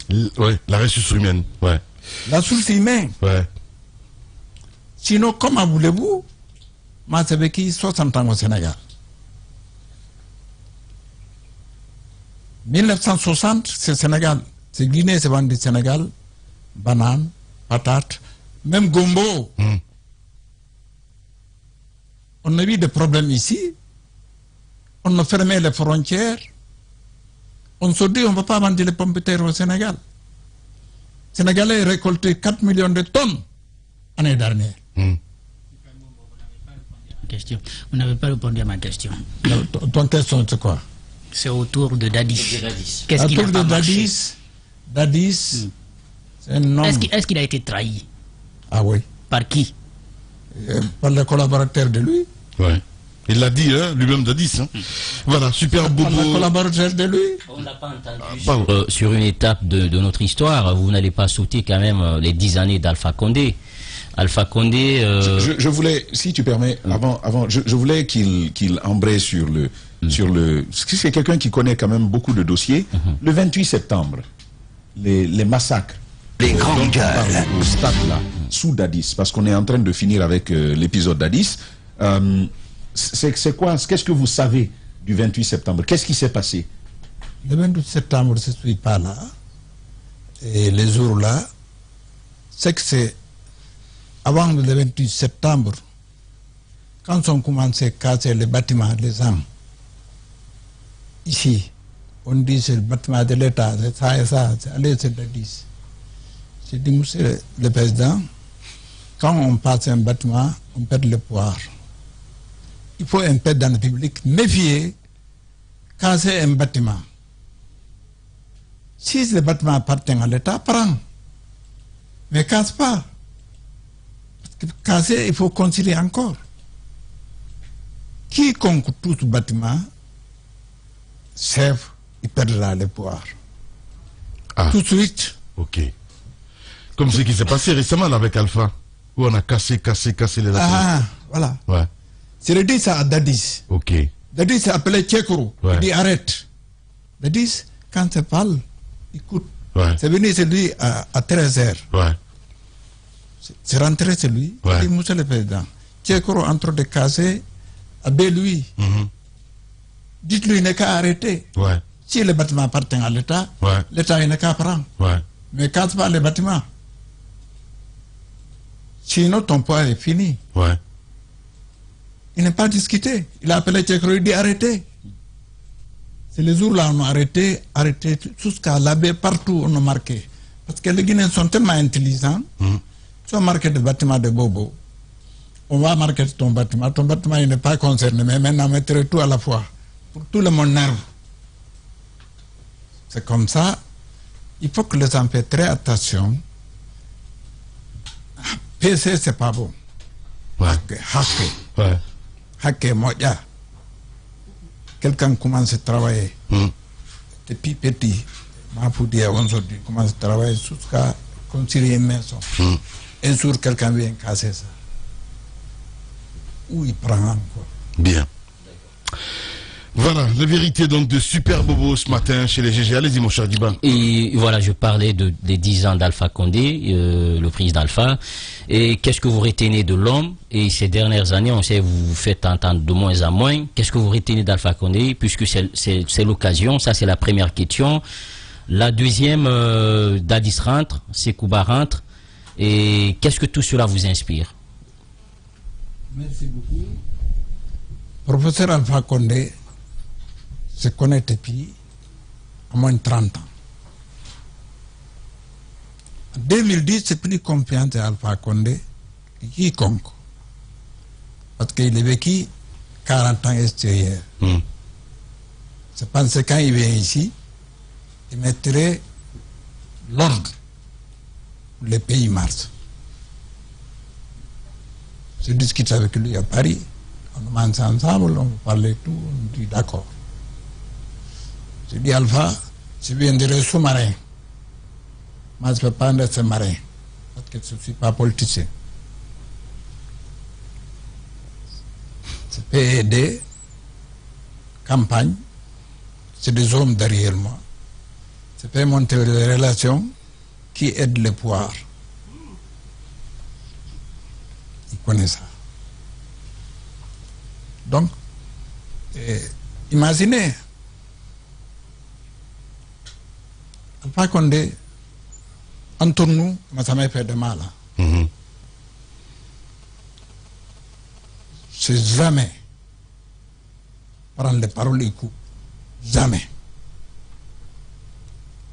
Oui, la ressource humaine. Ouais. La source humaine. Ouais. Sinon, comment voulez-vous? Moi, j'ai vécu 60 ans au Sénégal. 1960, c'est Sénégal. C'est Guinée, c'est vendu Sénégal. Bananes, patates, même gombo. On a eu des problèmes ici. On a fermé les frontières. On se dit on ne va pas vendre les pommes de terre au Sénégal. Les Sénégalais ont récolté 4 millions de tonnes l'année dernière. Vous n'avez pas répondu à ma question. Ton question, c'est quoi? C'est autour de Dadis. Qu'est-ce qui n'a Autour pas de marché? Dadis, c'est un homme. Est-ce qu'il a été trahi? Ah oui. Par qui? Par les collaborateurs de lui. Ouais. Il l'a dit, hein, lui-même Dadis. Hein. Voilà, super Bobo. Par les collaborateurs de lui. On n'a pas entendu sur une étape de notre histoire. Vous n'allez pas sauter quand même les 10 années d'Alpha Condé. Alpha Condé... Je voulais, si tu permets, avant je voulais qu'il embraye sur le... C'est quelqu'un qui connaît quand même beaucoup de dossiers. Le 28 septembre, les massacres. Les grandes gueules. Au stade là, sous Dadis, parce qu'on est en train de finir avec l'épisode Dadis. C'est quoi? Qu'est-ce que vous savez du 28 septembre? Qu'est-ce qui s'est passé? Le 28 septembre, je ne suis pas là. Et les jours là, c'est que c'est avant le 28 septembre, quand on commençait à casser les bâtiments des hommes, ici, on dit c'est le bâtiment de l'État, c'est ça et ça, c'est allez, c'est Dadis. J'ai dit, monsieur le président, quand on passe un bâtiment, on perd le pouvoir. Il faut un peu dans le public méfier, casser un bâtiment. Si le bâtiment appartient à l'État, prends. Mais casse pas. Parce que casser, il faut construire encore. Quiconque touche ce bâtiment, chef, il perdra le pouvoir. Ah. Tout de suite. Ok. Comme ce qui s'est passé récemment là, avec Alpha, où on a cassé les bâtiments. Ah, voilà. Ouais. C'est le dit ça à Dadis. Ok. Dadis s'est appelé Tchekourou. Ouais. Il dit arrête. Dadis, quand tu parles, écoute. Ouais. C'est venu celui à 13h. Ouais. C'est rentré celui. Ouais. Il dit, monsieur le président, Tchekourou en train de casser, abbez-lui. Dites-lui, il n'est qu'à arrêter. Ouais. Si le bâtiment appartient à l'État, Ouais. l'État n'est qu'à prendre. Ouais. Mais casse pas les bâtiments. Sinon, ton poids est fini. Ouais. Il n'est pas discuté. Il a appelé Tchekourou, il dit arrêtez. C'est les jours-là on a arrêté jusqu'à l'abbé, partout on a marqué. Parce que les Guinéens sont tellement intelligents. Si on marque des bâtiments de Bobo, on va marquer ton bâtiment il n'est pas concerné, mais maintenant mettre tout à la fois. Pour tout le monde nerve. C'est comme ça. Il faut que les gens fassent très attention. PC, c'est pas bon. Ouais. Ouais. Hacké, moja. Quelqu'un commence à travailler. Depuis petit, ma faut dire aujourd'hui, commence à travailler jusqu'à construire une maison. Un jour, quelqu'un vient casser ça. Où il prend encore. Bien. Voilà. Voilà, la vérité donc de Super Bobo ce matin chez les GG. Allez-y mon cher Diba. Et voilà, je parlais des 10 ans d'Alpha Condé, le président Alpha. Et qu'est-ce que vous retenez de l'homme? Et ces dernières années, on sait que vous vous faites entendre de moins en moins. Qu'est-ce que vous retenez d'Alpha Condé? Puisque c'est l'occasion, ça c'est la première question. La deuxième, Dadis rentre, Sekouba rentre. Et qu'est-ce que tout cela vous inspire? Merci beaucoup. Professeur Alpha Condé se connaît depuis au moins 30 ans. En 2010, c'est plus confiant à Alpha Condé que quiconque. Parce qu'il a vécu 40 ans extérieur. Je pense que quand il vient ici, il mettrait l'ordre. Les pays marchent. Je discute avec lui à Paris. On mange ensemble, on parlait tout, on dit d'accord. Je dis Alpha, je viendrai sous-marin. Moi, je ne peux pas être marin, parce que je ne suis pas politicien. Je peux aider, campagne, c'est des hommes derrière moi. Je peux monter des relations qui aident le pouvoir. Il connaît ça. Donc, imaginez, Alpha Condé, entre nous, ça m'a fait de mal. C'est jamais prendre les paroles et coups. Jamais.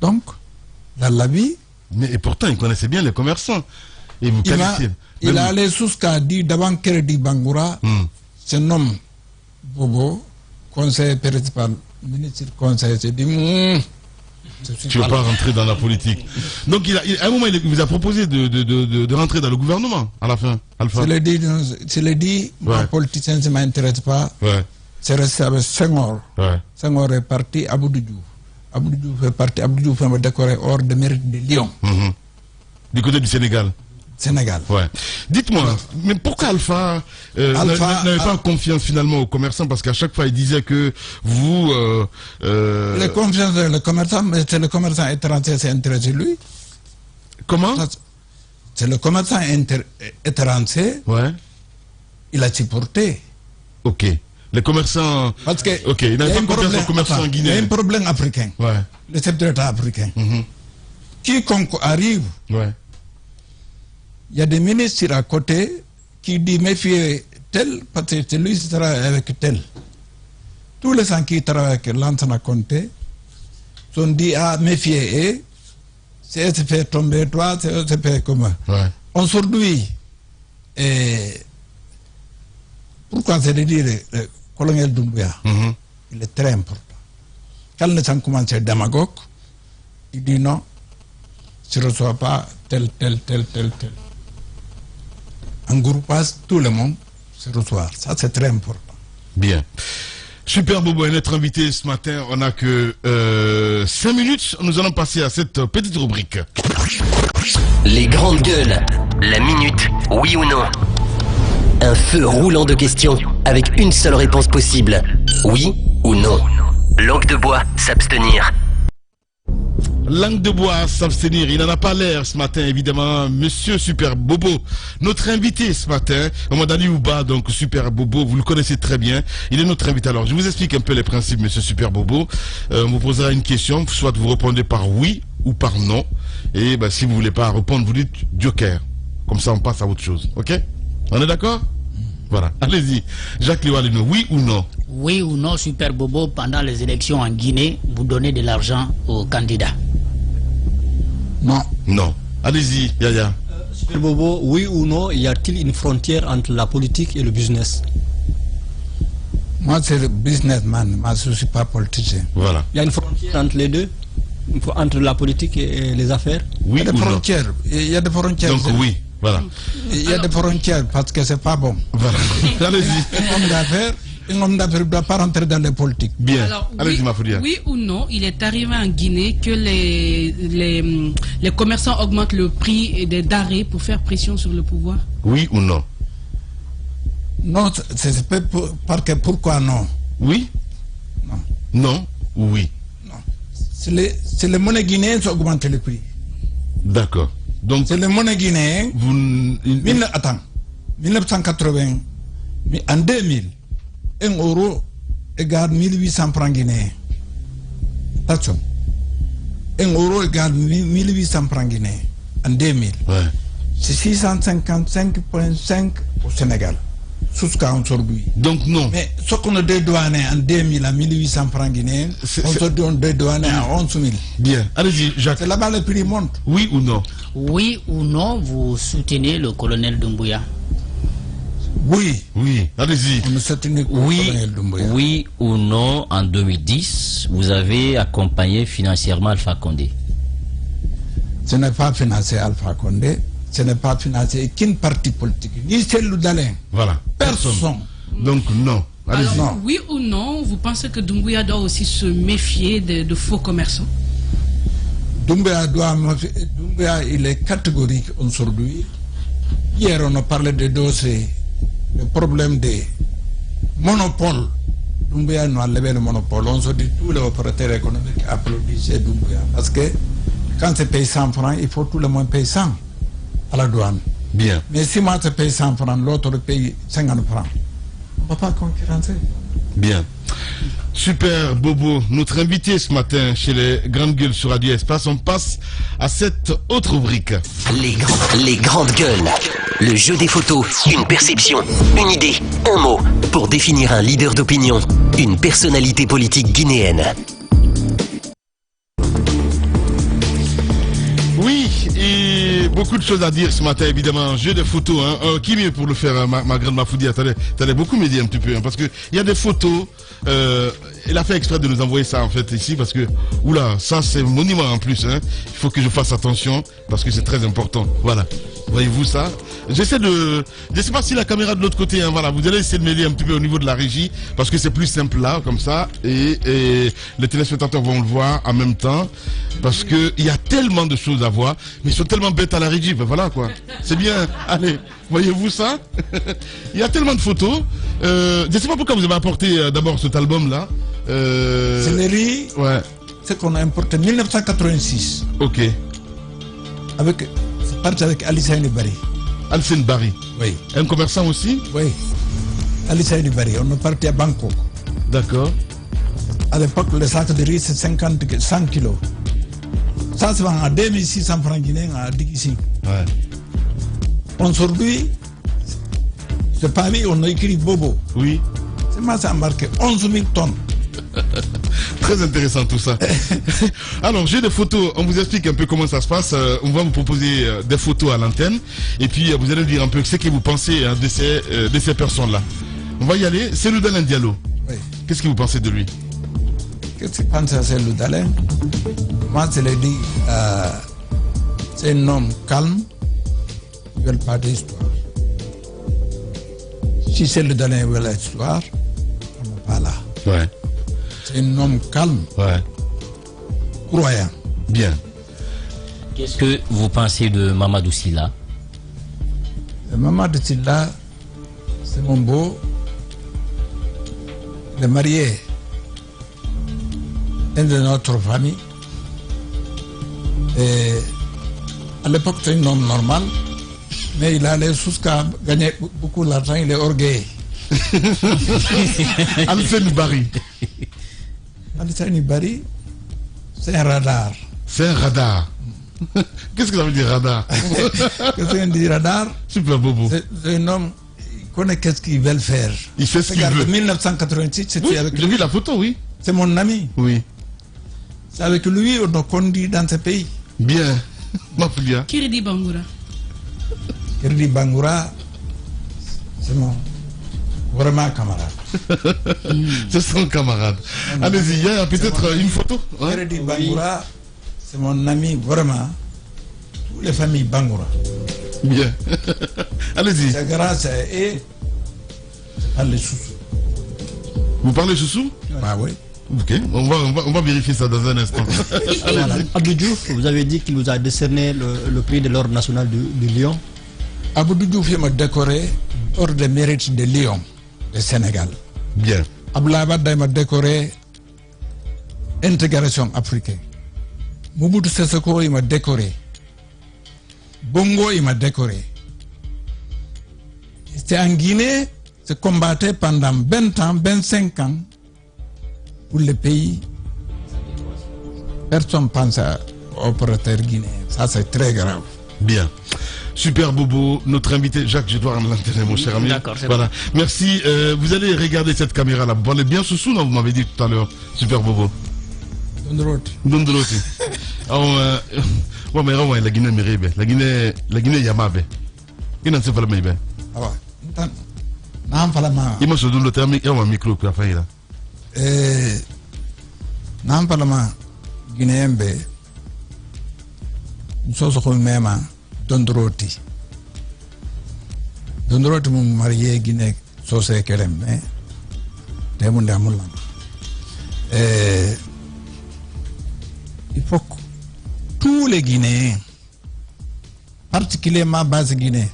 Donc, dans la vie... Mais et pourtant, il connaissait bien les commerçants. Et vous il a allé jusqu'à dire devant Crédit Bangoura, ce nom Bobo, conseiller principal, ministre conseiller, c'est dit tu ne veux pas rentrer dans la politique. Donc à un moment, il vous a proposé de rentrer dans le gouvernement, à la fin, Alpha. Je l'ai dit, les politiciens, ça ne m'intéresse pas. C'est resté avec Senghor. Senghor est parti à Abdou Diouf. Abdou Diouf est parti, Abdou Diouf m'a décoré hors de mérite de Lyon. Du côté du Sénégal. Sénégal. Dites-moi, mais pourquoi Alpha n'avait pas confiance finalement aux commerçants? Parce qu'à chaque fois, il disait que vous... Les confiances des commerçants, mais c'est le commerçant étranger qui s'est intéressé lui. Comment? C'est le commerçant étranger. Il a supporté. Ok. Les commerçants... Parce que... Ok, il n'avait pas confiance aux commerçants guinéens. Il y a un problème africain. Le chef de l'État africain. Quiconque arrive... Il y a des ministres à côté qui disent méfiez tel, parce que c'est lui qui travaille avec tel. Tous les gens qui travaillent avec Lansana Conté sont dit à méfier et c'est se fait tomber toi, c'est se fait comment. Aujourd'hui, pourquoi c'est de dire le colonel Doumbouya, il est très important. Quand les gens commencent à démagogue, il dit non, je ne reçois pas tel. En groupage, tout le monde se reçoit. Ça, c'est très important. Bien. Super Bobo est notre invité ce matin. On n'a que 5 minutes. Nous allons passer à cette petite rubrique. Les grandes gueules. La minute, oui ou non. Un feu roulant de questions avec une seule réponse possible. Oui ou non. Langue de bois, s'abstenir. Langue de bois, s'abstenir. Il n'en a pas l'air ce matin, évidemment. Monsieur Super Bobo, notre invité ce matin, Amadani Ouba, donc Super Bobo, vous le connaissez très bien. Il est notre invité. Alors, je vous explique un peu les principes, Monsieur Super Bobo. On vous posera une question, soit vous répondez par oui ou par non. Et si vous ne voulez pas répondre, vous dites joker. Comme ça, on passe à autre chose. Ok? On est d'accord? Voilà. Allez-y. Jacques Liwalino, oui ou non? Oui ou non, Super Bobo, pendant les élections en Guinée, vous donnez de l'argent aux candidats? Non. Non. Allez-y, Yaya. Super Bobo, oui ou non, y a-t-il une frontière entre la politique et le business? Moi, c'est le businessman. Moi, je ne suis pas politicien. Voilà. Il y a une frontière entre les deux? Entre la politique et les affaires? Oui, il y a des frontières. Il y a des frontières. Donc oui, voilà. Il y a des frontières parce que c'est pas bon. Voilà. Allez-y. Un homme d'affaires ne doit pas rentrer dans les politiques. Bien. Alors, allez-y, Mafoudia. Oui ou non, il est arrivé en Guinée que les commerçants augmentent le prix des denrées pour faire pression sur le pouvoir? Oui ou non? Non, c'est parce que pourquoi non? Oui? Non. Non ou oui? Non. C'est les monnaies guinéennes qui ont augmenté le prix. D'accord. Donc c'est les monnaies guinéennes. Attends. 1980, en 2000, 1 euro égale 1800 francs guinéens. Attention. 1 euro égale 1800 francs guinéens en 2000. Ouais. C'est 655,5 au Sénégal. Aujourd'hui. Donc non. Mais ce qu'on a dédouané en 2000 à 1800 francs guinéens, aujourd'hui on dédouané à 11 000. Bien. Allez-y, Jacques. C'est là-bas le prix monte. Oui ou non? Oui ou non, vous soutenez le colonel Doumbouya? Oui. Oui, allez-y. On soutient le colonel Doumbouya. Oui ou non, en 2010, vous avez accompagné financièrement Alpha Condé? Ce n'est pas financé Alpha Condé, ce n'est pas financé qu'une partie politique, ni celle d'Alain. Voilà. Personne. Donc non. Alors, non. oui ou non, vous pensez que Doumbouya doit aussi se méfier de faux commerçants? Doumbouya, il est catégorique aujourd'hui. Hier, on a parlé de dossiers, le problème des monopoles. Doumbouya nous a levé le monopole. On se dit tous les opérateurs économiques applaudissaient Doumbouya. Parce que quand c'est payé 100 francs, il faut tout le monde payer 100 à la douane. Bien. Mais si moi je paye 100 francs, l'autre paye 50 francs. On ne va pas concurrencer. Bien. Super, Bobo. Notre invité ce matin chez les Grandes Gueules sur Radio Espace, on passe à cette autre rubrique. Les grandes gueules. Le jeu des photos, une perception, une idée, un mot, pour définir un leader d'opinion, une personnalité politique guinéenne. Oui, et beaucoup de choses à dire ce matin, évidemment. Jeu de photos, hein. Qui mieux pour le faire, ma grande Mafoudi? T'allais beaucoup m'aider un petit peu, hein, parce que il y a des photos. Elle a fait exprès de nous envoyer ça en fait ici, parce que, oula, ça c'est un monument en plus, hein. Il faut que je fasse attention, parce que c'est très important. Voilà. Voyez-vous ça? Je sais pas si la caméra de l'autre côté, hein, voilà, vous allez essayer de m'aider un petit peu au niveau de la régie, parce que c'est plus simple là, comme ça, et les téléspectateurs vont le voir en même temps, parce que il y a tellement de choses à voir, mais ils sont tellement bêtes à la régie, ben voilà quoi. C'est bien, allez, voyez-vous ça? Il y a tellement de photos. Je ne sais pas pourquoi vous avez apporté d'abord cet album là. C'est le riz, ouais. C'est qu'on a importé en 1986. Ok. C'est parti avec Alissa Bari. Alissa Bari. Oui. Un commerçant aussi? Oui. Alissa Bari. On est parti à Bangkok. D'accord. À l'époque, le sac de riz, c'est 100 kilos. Ça se vend à 2600 francs guinéens à Dikissi. Ouais. Aujourd'hui, c'est parmi, on a écrit Bobo. Oui. C'est moi, ça a marqué 11 000 tonnes. Très intéressant tout ça. Alors, j'ai des photos, on vous explique un peu comment ça se passe. On va vous proposer des photos à l'antenne. Et puis, vous allez nous dire un peu ce que vous pensez de ces personnes-là. On va y aller. C'est Loudalen Diallo. Oui. Qu'est-ce que vous pensez de lui? Qu'est-ce que tu penses à ce Loudalen? Moi, je l'ai dit, c'est un homme calme. Ils ne veulent pas d'histoire. Si c'est Loudalen qui veut l'histoire, on n'est pas là. Ouais. C'est un homme calme. Ouais. Croyant. Bien. Qu'est-ce que vous pensez de Mamadou Sylla? Mamadou Sylla, c'est mon beau. Il est marié. Un de notre famille. Et à l'époque, c'est un homme normal. Mais il allait jusqu'à gagner beaucoup d'argent. Il est orgueilleux. Alissa Bari. Alissa Bari, c'est un radar. C'est un radar. Qu'est-ce que ça veut dire radar? Qu'est-ce que ça veut dire radar? Super Bobo. C'est un homme qui connaît qu'est-ce qu'il veut faire. Il fait ce qu'il veut. En 1986, c'était Oui, avec lui. j'ai vu la photo, oui. C'est mon ami. Oui. C'est avec lui qu'on a conduit dans ce pays. Bien. Mafoudia. Kiridi Bangoura. Kiridi Bangoura, c'est mon vraiment camarade. C'est son camarade. Allez-y, il y a peut-être une photo. Kiridi Bangoura, c'est mon ami vraiment. Toutes les familles Bangoura. Bien. Allez-y. C'est grâce à eux. Je parle chouchou. Vous parlez chouchou? Ah oui. Ok, on va vérifier ça dans un instant. Abdou Diouf, vous avez dit qu'il vous a décerné le prix de l'ordre national du Lion. Abdou Diouf m'a décoré ordre de mérite de Lyon, de Sénégal. Bien. Abdoulaye Wade m'a décoré intégration africaine. Mobutu Sese Ko, il m'a décoré. Bongo, il m'a décoré. C'est en Guinée, c'est combattu pendant 20 ans, 25 ans pour le pays. Personne pense aux opérateurs guinéens. Ça, c'est très grave. Bien. Super Bobo, notre invité, Jacques, je dois rendre l'antenne, mon cher ami. D'accord, c'est voilà. bon. Merci. Vous allez regarder cette caméra-là. Vous parlez bien sous non, vous m'avez dit tout à l'heure. Super Bobo. Dondroti. Ouais, mais la Guinée méribe. La Guinée Yamabe. Il n'en sait pas le même. Ah ouais. Non, pas la main. Il m'a sauté le terme, il y a un micro qui a fait là. Non, pas la main. Guinéen, nous sommes même Dondroti. Dondroti, mon marié Guinée, c'est qu'elle mais il faut que tous les Guinéens, particulièrement base Guinée,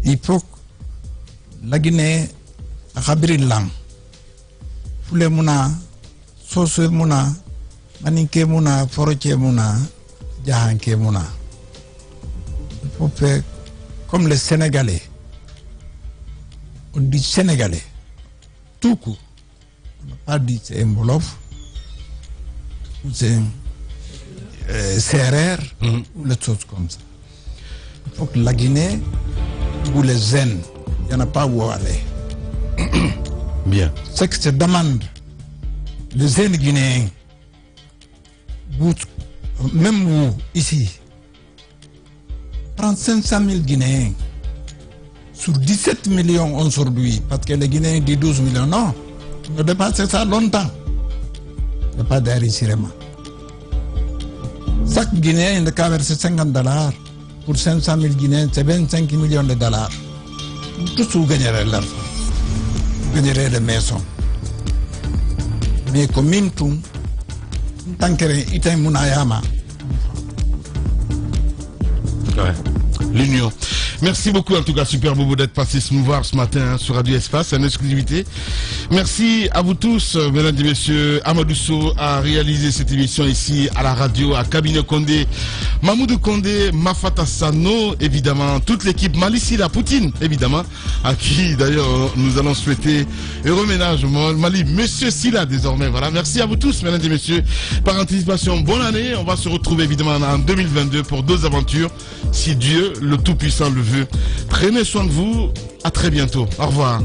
il faut que la Guinée rabri lang fule muna sose muna maninke muna foroche muna jahanke muna. Il faut faire comme les Sénégalais. On dit Sénégalais tout court. On n'a pas dit c'est un Wolof ou c'est CRR ou les choses comme ça. Il faut que la Guinée ou les zen, il n'y en a pas où aller. Bien. Ce que se demande les zen guinéens, même vous, ici, prendre 500 000 Guinéens sur 17 millions aujourd'hui, parce que les Guinéens disent 12 millions, non, on a dépassé ça longtemps. Il n'y a pas d'enrichissement. Chaque Guinéen a versé $50. Pour 500 000 Guinéens, c'est 25 millions de dollars. Tous vous gagnerez l'argent. Vous gagnerez des maisons. Mais comme tout, tant que ita munayama. L'union. Merci beaucoup en tout cas Super Bobo d'être passé nous voir ce matin sur Radio Espace en exclusivité. Merci à vous tous, mesdames et messieurs. Amadou Sow a réalisé cette émission ici à la radio, à Cabinet Condé, Mamoudou Condé, Mafata Sano, évidemment, toute l'équipe, Malissi la Poutine, évidemment, à qui d'ailleurs nous allons souhaiter heureux ménage, Mali, Monsieur Silla désormais. Voilà, merci à vous tous, mesdames et messieurs. Par anticipation, bonne année. On va se retrouver évidemment en 2022 pour d'autres aventures, si Dieu, le Tout-Puissant, le veut. Prenez soin de vous. À très bientôt. Au revoir.